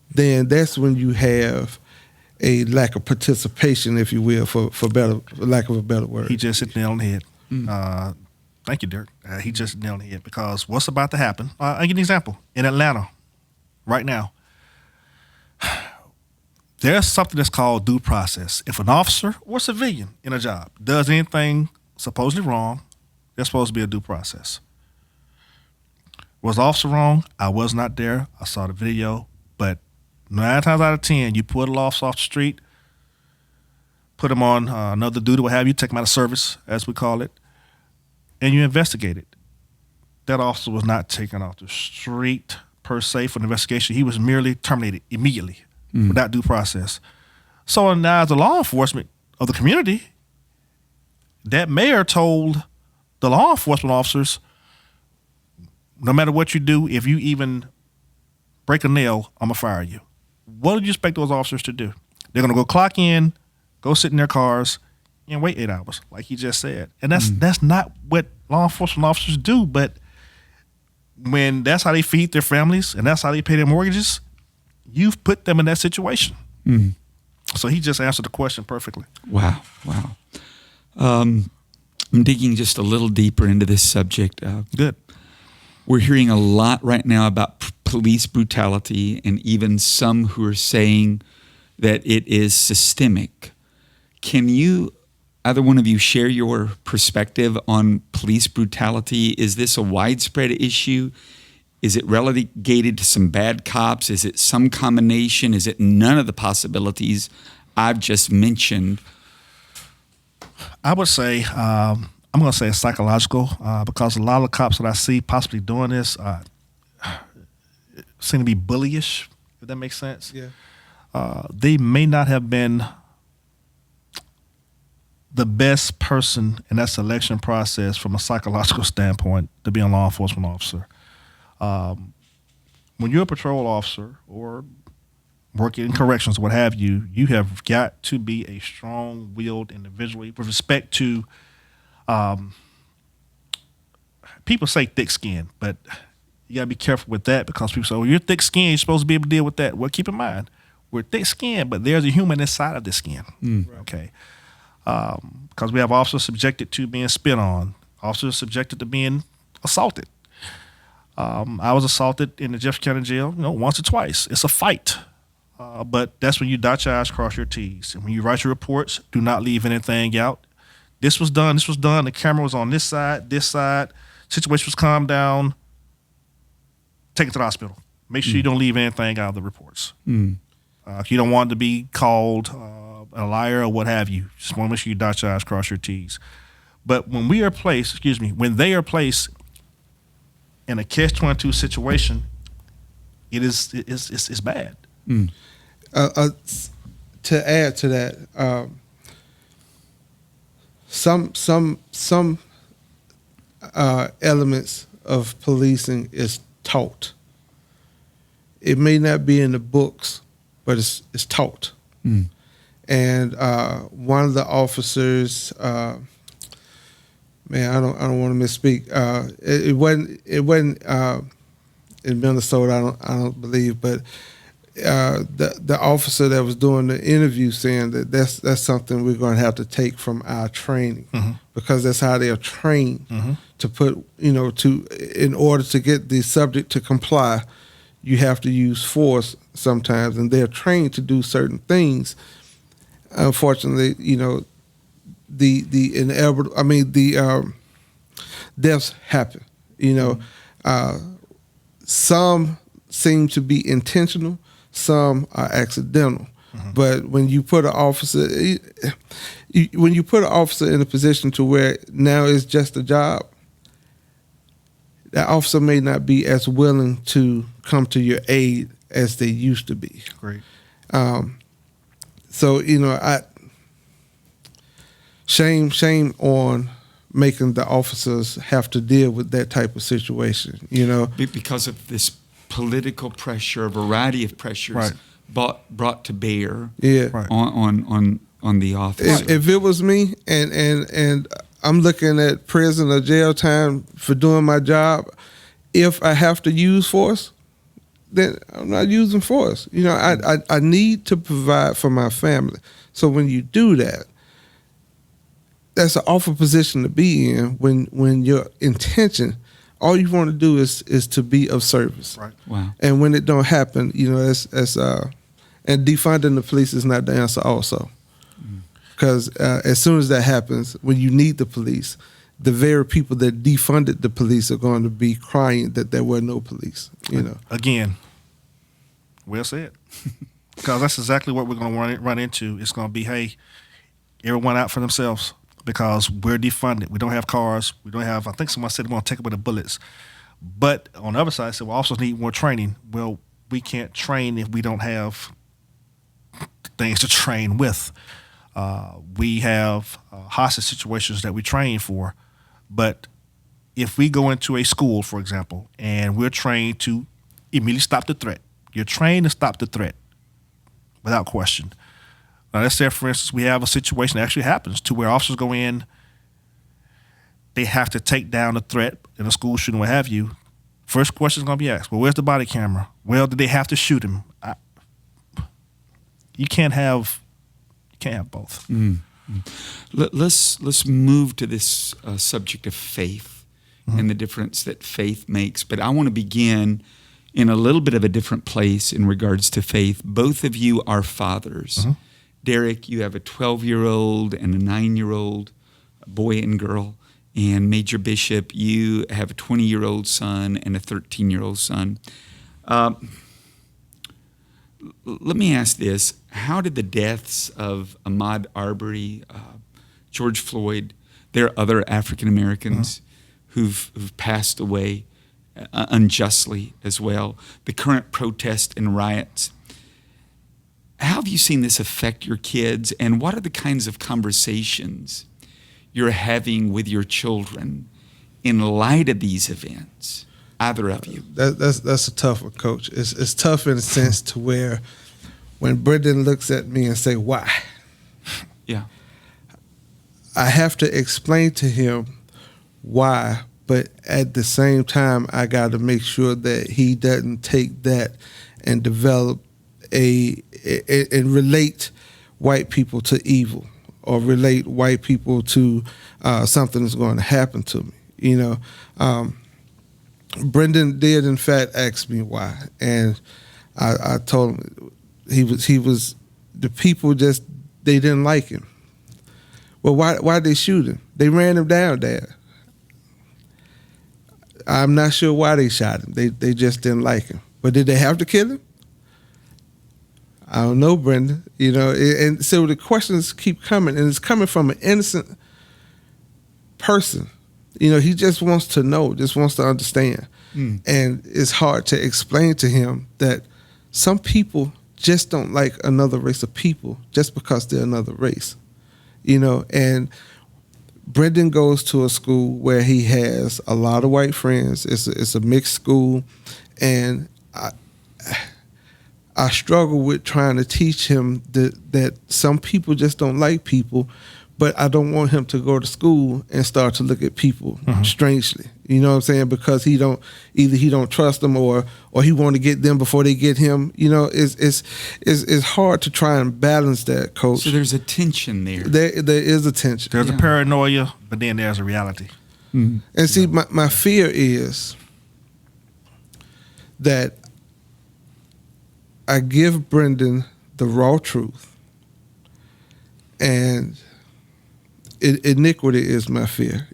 then that's when you have a lack of participation, if you will, for lack of a better word. He just hit the nail on the head. Mm. Thank you, Derek. He just hit the nail on the head because what's about to happen, I'll give you an example. In Atlanta, right now, there's something that's called due process. If an officer or civilian in a job does anything supposedly wrong, there's supposed to be a due process. Was the officer wrong? I was not there. I saw the video. But 9 times out of 10, you pull the officer off the street, put him on another duty, what have you, take him out of service, as we call it, and you investigate it. That officer was not taken off the street, per se, for an investigation. He was merely terminated immediately without due process. So now as the law enforcement of the community, that mayor told the law enforcement officers, no matter what you do, if you even break a nail, I'm going to fire you. What do you expect those officers to do? They're going to go clock in, go sit in their cars, and wait 8 hours, like he just said. And that's not what law enforcement officers do, but when that's how they feed their families and that's how they pay their mortgages, you've put them in that situation. Mm. So he just answered the question perfectly. Wow. I'm digging just a little deeper into this subject. Good. We're hearing a lot right now about police brutality and even some who are saying that it is systemic. Can you, either one of you, share your perspective on police brutality? Is this a widespread issue? Is it relegated to some bad cops? Is it some combination? Is it none of the possibilities I've just mentioned? I would say, I'm going to say it's psychological because a lot of the cops that I see possibly doing this seem to be bullyish, if that makes sense. Yeah. They may not have been the best person in that selection process from a psychological standpoint to be a law enforcement officer. When you're a patrol officer or working in corrections, what have you, you have got to be a strong-willed individual with respect to people say thick skin, but you got to be careful with that because people say, oh, you're thick-skinned, you're supposed to be able to deal with that. Well, keep in mind, we're thick-skinned, but there's a human inside of the skin, okay? Because we have officers subjected to being spit on, officers subjected to being assaulted. I was assaulted in the Jefferson County Jail, once or twice. It's a fight. But that's when you dot your I's, cross your T's. And when you write your reports, do not leave anything out. This was done. The camera was on this side. Situation was calmed down. Take it to the hospital. Make sure you don't leave anything out of the reports. If you don't want to be called a liar or what have you, just want to make sure you dot your I's, cross your T's. But when they are placed in a catch-22 situation, it's bad. To add to that, some elements of policing is taught. It may not be in the books, but it's taught. And one of the officers, man, I don't want to misspeak. It wasn't in Minnesota. I don't believe, but the officer that was doing the interview saying that that's something we're going to have to take from our training, because that's how they are trained to put, in order to get the subject to comply, you have to use force sometimes, and they're trained to do certain things. Unfortunately, the inevitable. I mean, the deaths happen. Some seem to be intentional, some are accidental. But when you put an officer, in a position to where now it's just a job, that officer may not be as willing to come to your aid as they used to be. Great. So shame on making the officers have to deal with that type of situation. Because of this political pressure, a variety of pressures brought to bear on the officer. If it was me and I'm looking at prison or jail time for doing my job, if I have to use force, then I'm not using force. I need to provide for my family. So when you do that, that's an awful position to be in when your intention, all you want to do is to be of service. Right. Wow. And when it don't happen, and defunding the police is not the answer also. Because as soon as that happens, when you need the police, the very people that defunded the police are going to be crying that there were no police. Again, well said. Because that's exactly what we're going to run into. It's going to be, hey, everyone out for themselves because we're defunded. We don't have cars. We don't have, I think someone said we want to take away the bullets. But on the other side, said we also need more training. Well, we can't train if we don't have things to train with. We have hostage situations that we train for, but if we go into a school, for example, and we're trained to immediately stop the threat, you're trained to stop the threat without question. Now, let's say, for instance, we have a situation that actually happens to where officers go in, they have to take down the threat in a school shooting, what have you. First question is going to be asked, well, where's the body camera? Well, did they have to shoot him? You can't have both. Let's move to this subject of faith and the difference that faith makes. But I want to begin in a little bit of a different place in regards to faith. Both of you are fathers. Derek, you have a 12-year-old and a 9-year-old, boy and girl. And Major Bishop, you have a 20-year-old son and a 13-year-old son. Let me ask this. How did the deaths of Ahmaud Arbery, George Floyd, there are other African Americans who've passed away unjustly as well, the current protests and riots, how have you seen this affect your kids, and what are the kinds of conversations you're having with your children in light of these events? Either of you. That's a tough one, Coach. It's tough in a sense to where when Brendan looks at me and say, why? Yeah. I have to explain to him why, but at the same time, I got to make sure that he doesn't take that and develop and relate white people to evil or relate white people to something that's going to happen to me. Brendan did in fact ask me why, and I told him he was the people just, they didn't like him. Well, why they shoot him? They ran him down, Dad. I'm not sure why they shot him. They just didn't like him. But did they have to kill him? I don't know, Brendan. And so the questions keep coming, and it's coming from an innocent person. He just wants to know, just wants to understand. And it's hard to explain to him that some people just don't like another race of people just because they're another race. And Brendan goes to a school where he has a lot of white friends. It's a mixed school, and I struggle with trying to teach him that some people just don't like people, but I don't want him to go to school and start to look at people strangely. You know what I'm saying? Because he don't trust them or he want to get them before they get him. It's hard to try and balance that, Coach. So there's a tension there. There is a tension. There's a paranoia, but then there's a reality. And see, my fear is that I give Brendan the raw truth, and iniquity is my fear.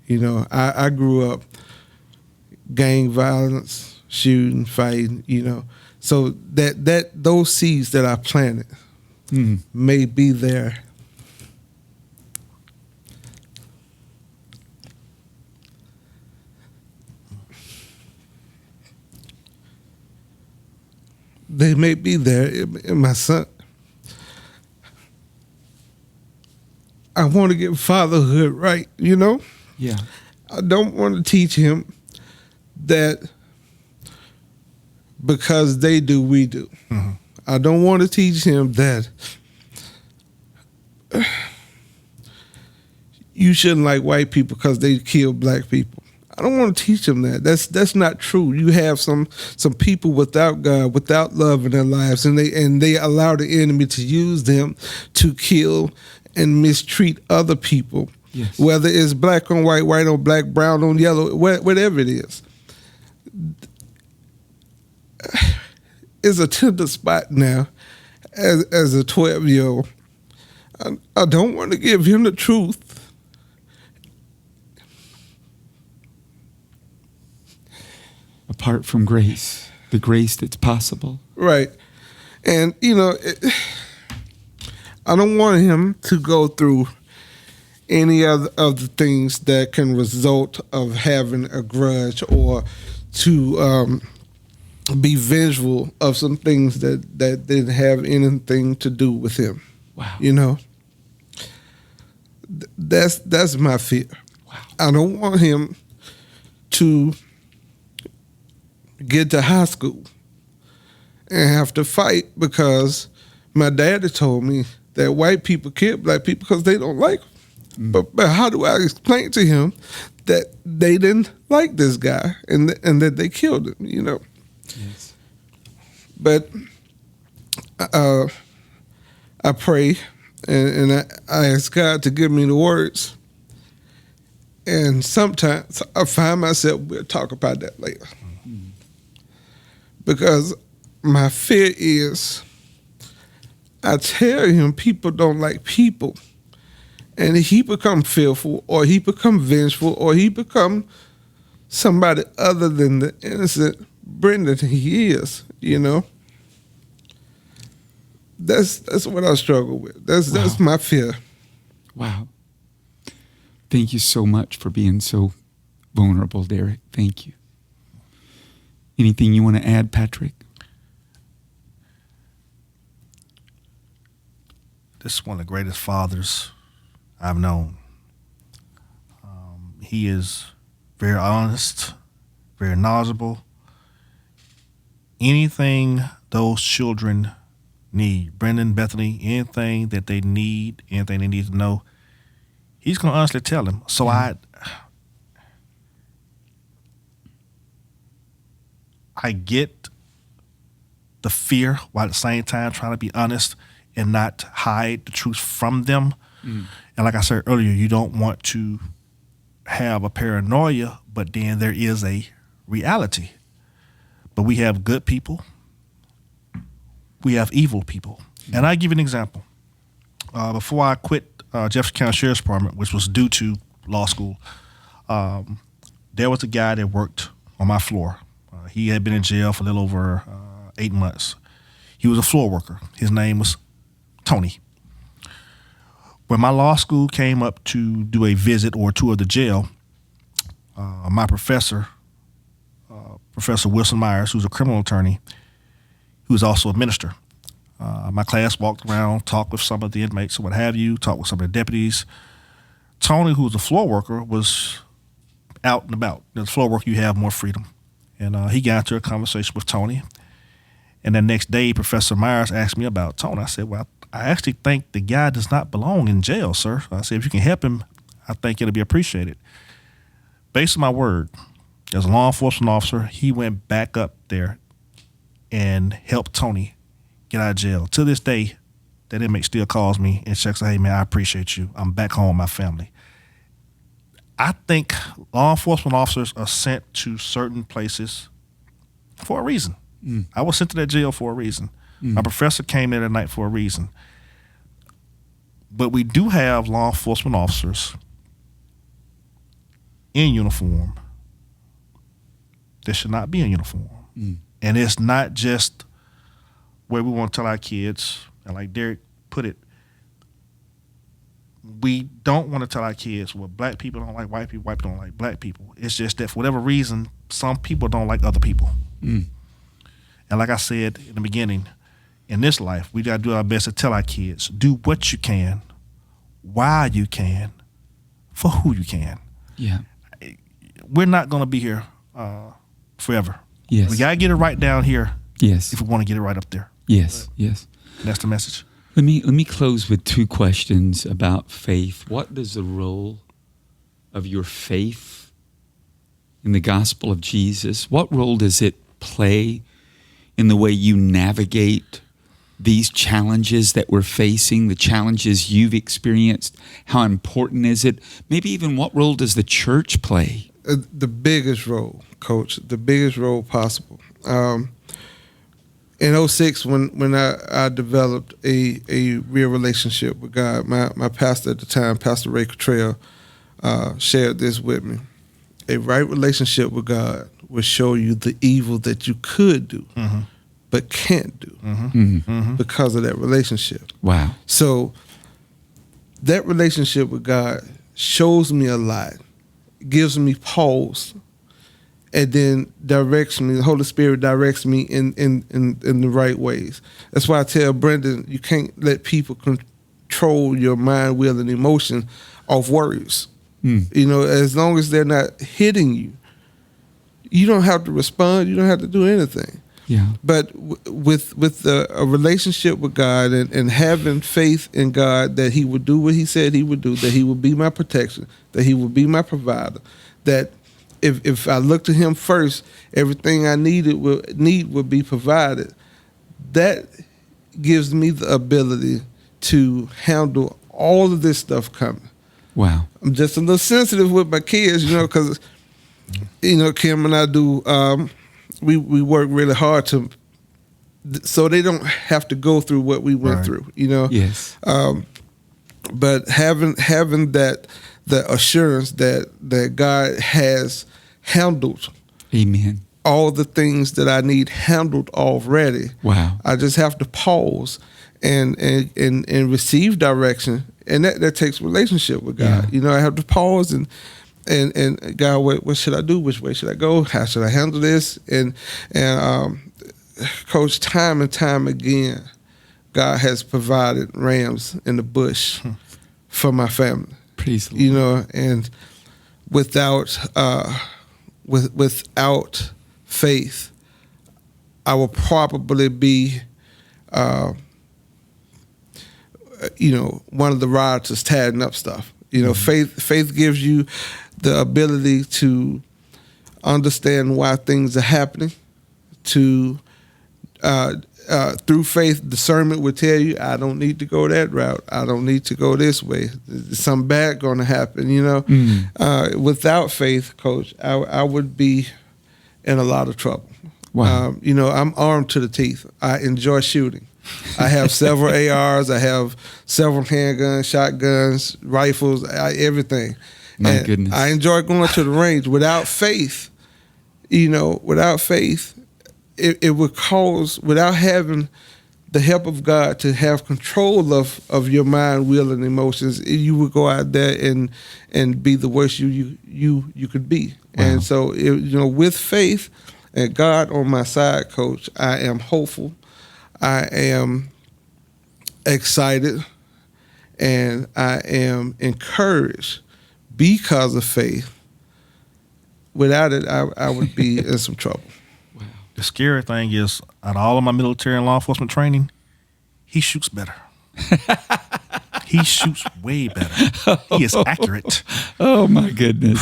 I grew up gang violence, shooting, fighting. So that those seeds that I planted may be there. They may be there in my son. I want to get fatherhood right, Yeah. I don't want to teach him that because they do, we do. I don't want to teach him that you shouldn't like white people because they kill black people. I don't want to teach them that. That's not true. You have some people without God, without love in their lives, and they allow the enemy to use them to kill and mistreat other people. Yes. Whether it's black on white, white on black, brown on yellow, whatever it is. It's a tender spot now as a 12-year-old. I don't want to give him the truth. Apart from grace, the grace that's possible. Right. And, I don't want him to go through any of the things that can result of having a grudge or to be vengeful of some things that didn't have anything to do with him. Wow. That's my fear. Wow. I don't want him to get to high school and have to fight because my daddy told me that white people kill black people because they don't like them. But how do I explain to him that they didn't like this guy and that they killed him, Yes. But I pray and I ask God to give me the words. And sometimes I find myself, we'll talk about that later. Because my fear is, I tell him people don't like people, and he become fearful, or he become vengeful, or he become somebody other than the innocent Brendan he is. That's what I struggle with. That's my fear. Wow. Thank you so much for being so vulnerable, Derek. Thank you. Anything you want to add, Patrick? This is one of the greatest fathers I've known. He is very honest, very knowledgeable. Anything those children need, Brendan, Bethany, anything that they need, anything they need to know, he's going to honestly tell them. So I get the fear while at the same time trying to be honest and not hide the truth from them. And like I said earlier, you don't want to have a paranoia, but then there is a reality. But we have good people. We have evil people. And I give you an example. Before I quit Jefferson County Sheriff's Department, which was due to law school, there was a guy that worked on my floor. He had been in jail for a little over 8 months. He was a floor worker. His name was Tony. When my law school came up to do a visit or tour of the jail, my professor, Professor Wilson Myers, who's a criminal attorney, who's also a minister. My class walked around, talked with some of the inmates and what have you, talked with some of the deputies. Tony, who was a floor worker, was out and about. As a floor worker, you have more freedom. And he got into a conversation with Tony. And the next day, Professor Myers asked me about Tony. I said, well, I actually think the guy does not belong in jail, sir. I said, if you can help him, I think it'll be appreciated. Based on my word, as a law enforcement officer, he went back up there and helped Tony get out of jail. To this day, that inmate still calls me and checks, hey, man, I appreciate you. I'm back home with my family. I think law enforcement officers are sent to certain places for a reason. I was sent to that jail for a reason. My professor came there that night for a reason. But we do have law enforcement officers in uniform that should not be in uniform. And it's not just where we want to tell our kids, and like Derek put it, we don't want to tell our kids, well, black people don't like white people don't like black people. It's just that for whatever reason, some people don't like other people. And like I said in the beginning, in this life, we got to do our best to tell our kids, do what you can, while you can, for who you can. Yeah. We're not going to be here forever. Yes. We got to get it right down here. Yes. If we want to get it right up there. Yes. Yes. That's the message. Let me close with two questions about faith. What does the role of your faith in the gospel of Jesus, what role does it play in the way you navigate these challenges that we're facing, the challenges you've experienced? How important is it? Maybe even what role does the church play? The biggest role, Coach, the biggest role possible. In 2006, when I developed a real relationship with God, my pastor at the time, Pastor Ray Cottrell, shared this with me. A right relationship with God will show you the evil that you could do, but can't do because of that relationship. Wow. So that relationship with God shows me a lot, gives me pause, and then directs me. The Holy Spirit directs me in the right ways. That's why I tell Brendan, you can't let people control your mind, will, and emotion off words. You know, as long as they're not hitting you, you don't have to respond. You don't have to do anything. Yeah. But with a relationship with God and having faith in God that He would do what He said He would do, that He would be my protection, that He would be my provider, that if I look to Him first, everything I need would be provided. That gives me the ability to handle all of this stuff coming. Wow. I'm just a little sensitive with my kids, you know, because, you know, Kim and I do, we work really hard so they don't have to go through what we went through, you know. Yes. But having that, the assurance that God has handled Amen. all the things that I need handled already. Wow. I just have to pause and receive direction. And that takes relationship with God. Yeah. You know, I have to pause and God, what should I do? Which way should I go? How should I handle this? And Coach, time and time again, God has provided rams in the bush for my family. Praise the Lord. You know, and without faith, I will probably be one of the rioters tearing up stuff. You know, faith gives you the ability to understand why things are happening. To through faith, discernment will tell you, I don't need to go that route. I don't need to go this way. There's something bad going to happen. You know, without faith, Coach, I would be in a lot of trouble. Wow. You know, I'm armed to the teeth. I enjoy shooting. I have several ARs. I have several handguns, shotguns, rifles, everything. My goodness. I enjoy going to the range. Without faith, it would cause, without having the help of God to have control of your mind, will, and emotions, you would go out there and be the worst you could be. And so, with faith and God on my side, Coach, I am hopeful. I am excited, and I am encouraged because of faith. Without it, I would be in some trouble. Wow. The scary thing is, out of all of my military and law enforcement training, he shoots better. He shoots way better. He is accurate. Oh, my goodness.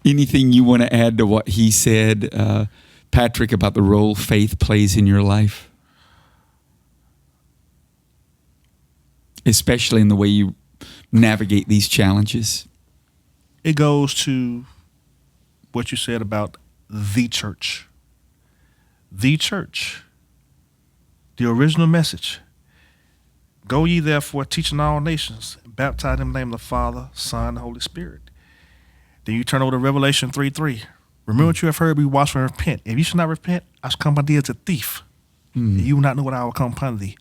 Anything you want to add to what he said, Patrick, about the role faith plays in your life? Especially in the way you navigate these challenges? It goes to what you said about the church. The church. The original message. Go ye therefore, teaching all nations, baptize them in the name of the Father, Son, and Holy Spirit. Then you turn over to Revelation 3:3. Remember what you have heard, be watchful and repent. If you should not repent, I shall come upon thee as a thief. And you will not know what I will come upon thee.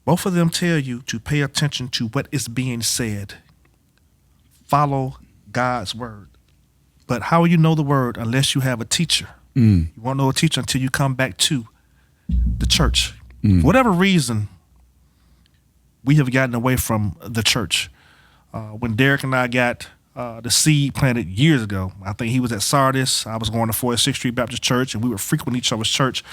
Both of them tell you to pay attention to what is being said. Follow God's word. But how will you know the word unless you have a teacher? You won't know a teacher until you come back to the church. For whatever reason, we have gotten away from the church. When Derek and I got the seed planted years ago, I think he was at Sardis. I was going to 46th Street Baptist Church, and we were frequenting each other's church.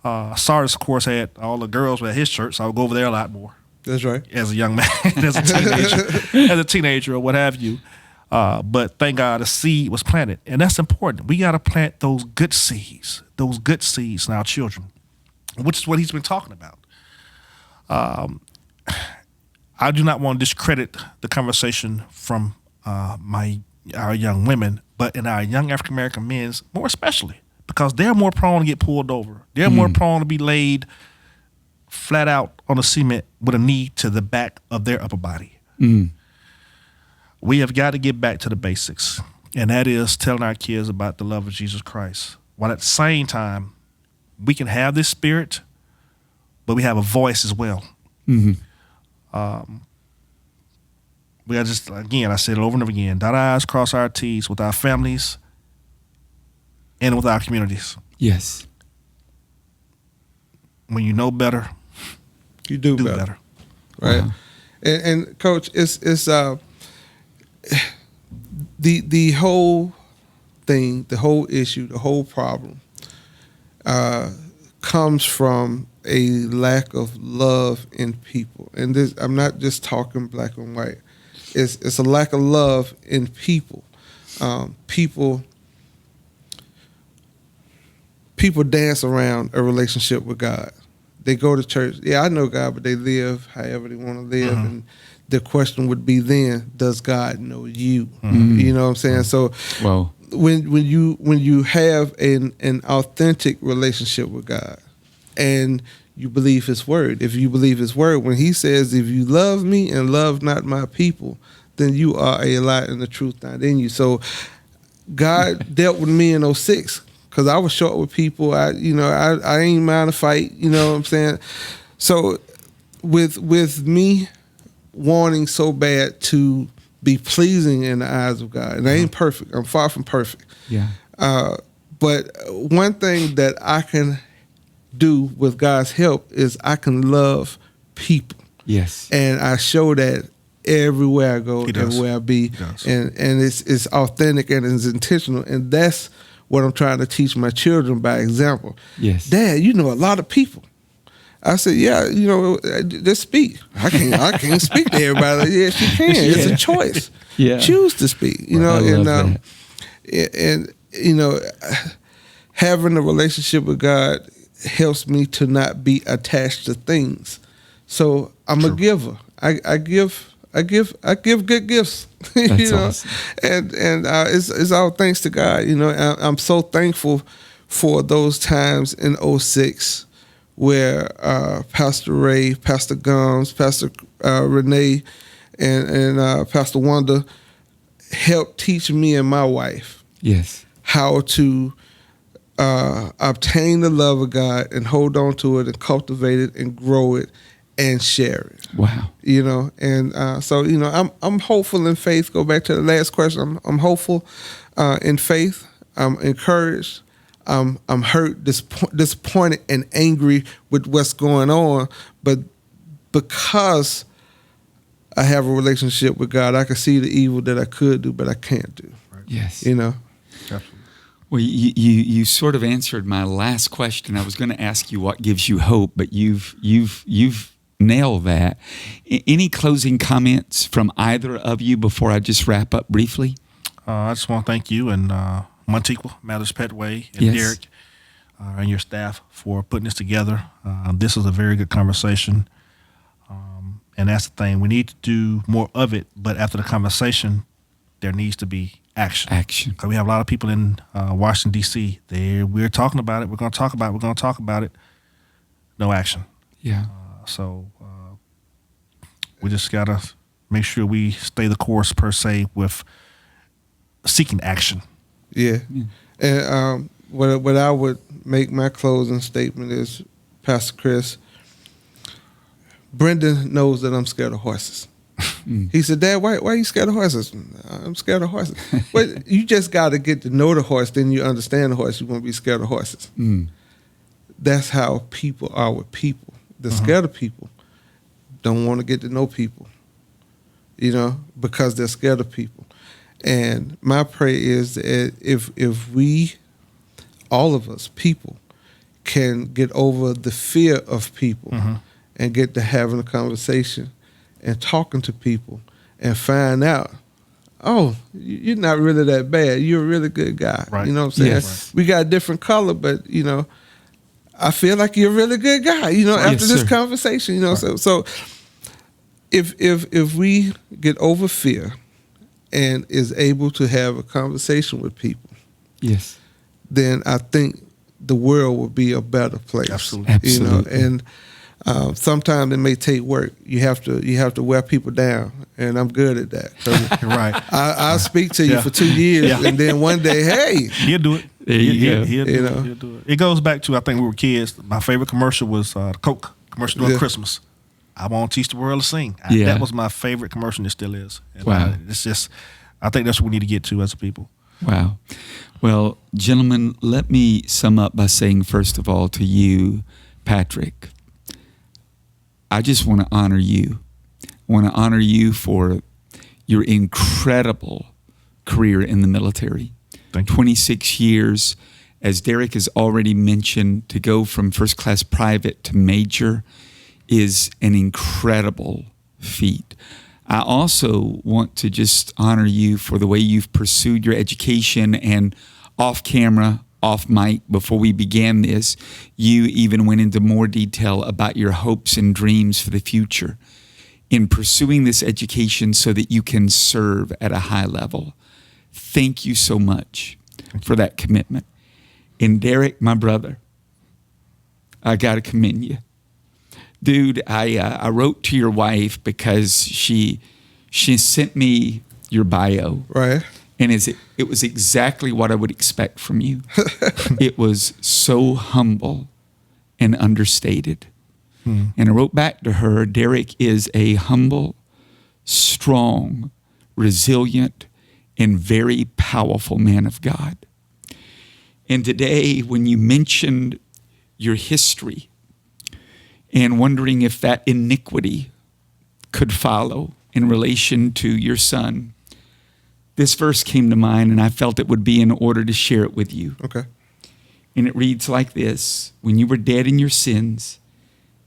Sardis, of course, had all the girls at his church, so I would go over there a lot more. That's right. As a young man, as a teenager, or what have you. But thank God the seed was planted, and that's important. We got to plant those good seeds in our children, which is what he's been talking about. I do not want to discredit the conversation from our young women, but in our young African American men, more especially, because they're more prone to get pulled over. They're more prone to be laid flat out on the cement with a knee to the back of their upper body. We have got to get back to the basics, and that is telling our kids about the love of Jesus Christ, while at the same time we can have this spirit, but we have a voice as well. We got to just, again, I said it over and over again, dot our I's, cross our T's with our families and with our communities. Yes. When you know better, you do better. Right. Wow. And Coach, it's the whole thing, the whole issue, the whole problem comes from a lack of love in people. And this, I'm not just talking black and white. It's a lack of love in people. People dance around a relationship with God. They go to church. Yeah, I know God, but they live however they want to live. And the question would be then, does God know you? You know what I'm saying? So when you have an authentic relationship with God and you believe his word, if you believe his word, when he says, if you love me and love not my people, then you are a lie and the truth not in you. So God dealt with me in 2006 because I was short with people. I ain't mind a fight, you know what I'm saying? So with me wanting so bad to be pleasing in the eyes of God, and I ain't perfect. I'm far from perfect. Yeah. But one thing that I can do with God's help is I can love people. Yes. And I show that everywhere I go, everywhere I be. And it's authentic and it's intentional. And that's what I'm trying to teach my children by example. Yes. Dad, you know a lot of people. I said, yeah, just speak. I can't speak to everybody. Yes, you can. It's a choice. Yeah. Choose to speak. Having a relationship with God helps me to not be attached to things. So I'm a giver. I give good gifts. That's awesome. And it's all thanks to God. I'm so thankful for those times in 2006 where Pastor Ray, Pastor Goins, Pastor Renee, and Pastor Wanda helped teach me and my wife how to obtain the love of God and hold on to it and cultivate it and grow it and share it. Wow. You know, and so you know, I'm hopeful in faith. Go back to the last question. I'm hopeful in faith. I'm encouraged. I'm hurt, disappointed, and angry with what's going on. But because I have a relationship with God, I can see the evil that I could do, but I can't do. Right. Yes. You know. Absolutely. Well, you sort of answered my last question. I was going to ask you what gives you hope, but you've nailed that. Any closing comments from either of you before I just wrap up briefly? I just want to thank you and Montequa, Matters Petway, and Yes. Derek, and your staff for putting this together. This was a very good conversation. And that's the thing. We need to do more of it, but after the conversation, there needs to be action. Action. 'Cause we have a lot of people in Washington, D.C. We're talking about it. We're going to talk about it. We're going to talk about it. No action. Yeah. So we just got to make sure we stay the course, per se, with seeking action. Yeah. And what I would make my closing statement is, Pastor Chris, Brendan knows that I'm scared of horses. He said, Dad, why are you scared of horses? I'm scared of horses. Well, you just got to get to know the horse, then you understand the horse. You won't be scared of horses. That's how people are with people. They're scared of people. Don't want to get to know people, you know, because they're scared of people. And my prayer is that if we, all of us, people, can get over the fear of people and get to having a conversation and talking to people and find out, oh, you're not really that bad. You're a really good guy. Right. You know what I'm saying? Yes. We got a different color, but, you know, I feel like you're a really good guy, you know, Yes, after this sir. conversation, you know. So if we get over fear and is able to have a conversation with people, Yes. then I think the world will be a better place. Absolutely. You know, Absolutely. and sometimes it may take work. You have to wear people down, and I'm good at that. 'Cause You're right. I'll speak to you Yeah. for 2 years, Yeah. and then one day, hey, He'll do it. There you go. He'll do You it. know. He'll do it. It goes back to, I think we were kids. My favorite commercial was the Coke commercial during Yeah. Christmas. I want to teach the world to sing. Yeah. That was my favorite commercial, and it still is. And Wow. It's just, I think that's what we need to get to as a people. Wow. Well, gentlemen, let me sum up by saying, first of all, to you, Patrick, I just want to honor you. I want to honor you for your incredible career in the military. Thank you. 26 years, as Derek has already mentioned, to go from first class private to major is an incredible feat. I also want to just honor you for the way you've pursued your education, and off camera, off mic, before we began this, you even went into more detail about your hopes and dreams for the future in pursuing this education so that you can serve at a high level. Thank you so much for that commitment. And Derek, my brother, I got to commend you. Dude, I wrote to your wife because she sent me your bio. right? And it was exactly what I would expect from you. It was so humble and understated. And I wrote back to her, Derek is a humble, strong, resilient, and very powerful man of God. And today, when you mentioned your history and wondering if that iniquity could follow in relation to your son, this verse came to mind, and I felt it would be in order to share it with you. Okay. And it reads like this: when you were dead in your sins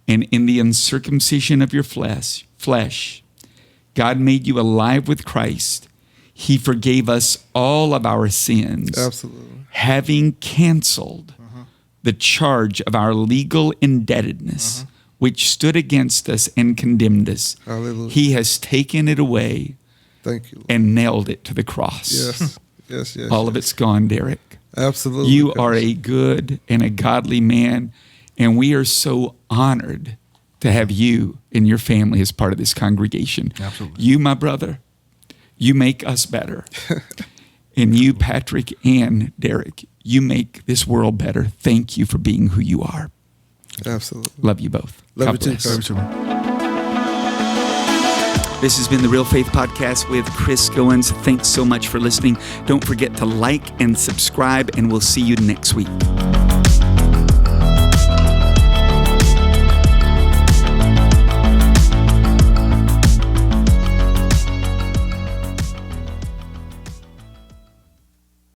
and in the uncircumcision of your flesh, God made you alive with Christ. He forgave us all of our sins, Absolutely. having canceled the charge of our legal indebtedness, which stood against us and condemned us. Hallelujah. He has taken it away Thank you, Lord. and nailed it to the cross. Yes. Yes. All of it's gone, Derek. Absolutely. You Coach. are a good and a godly man, and we are so honored to have you and your family as part of this congregation. Absolutely. You, my brother, you make us better. And you, Patrick and Derek, you make this world better. Thank you for being who you are. Absolutely. Love you both. Love God you too, bless. Coach. Love you too. This has been the Real Faith Podcast with Chris Goins. Thanks so much for listening. Don't forget to like and subscribe, and we'll see you next week.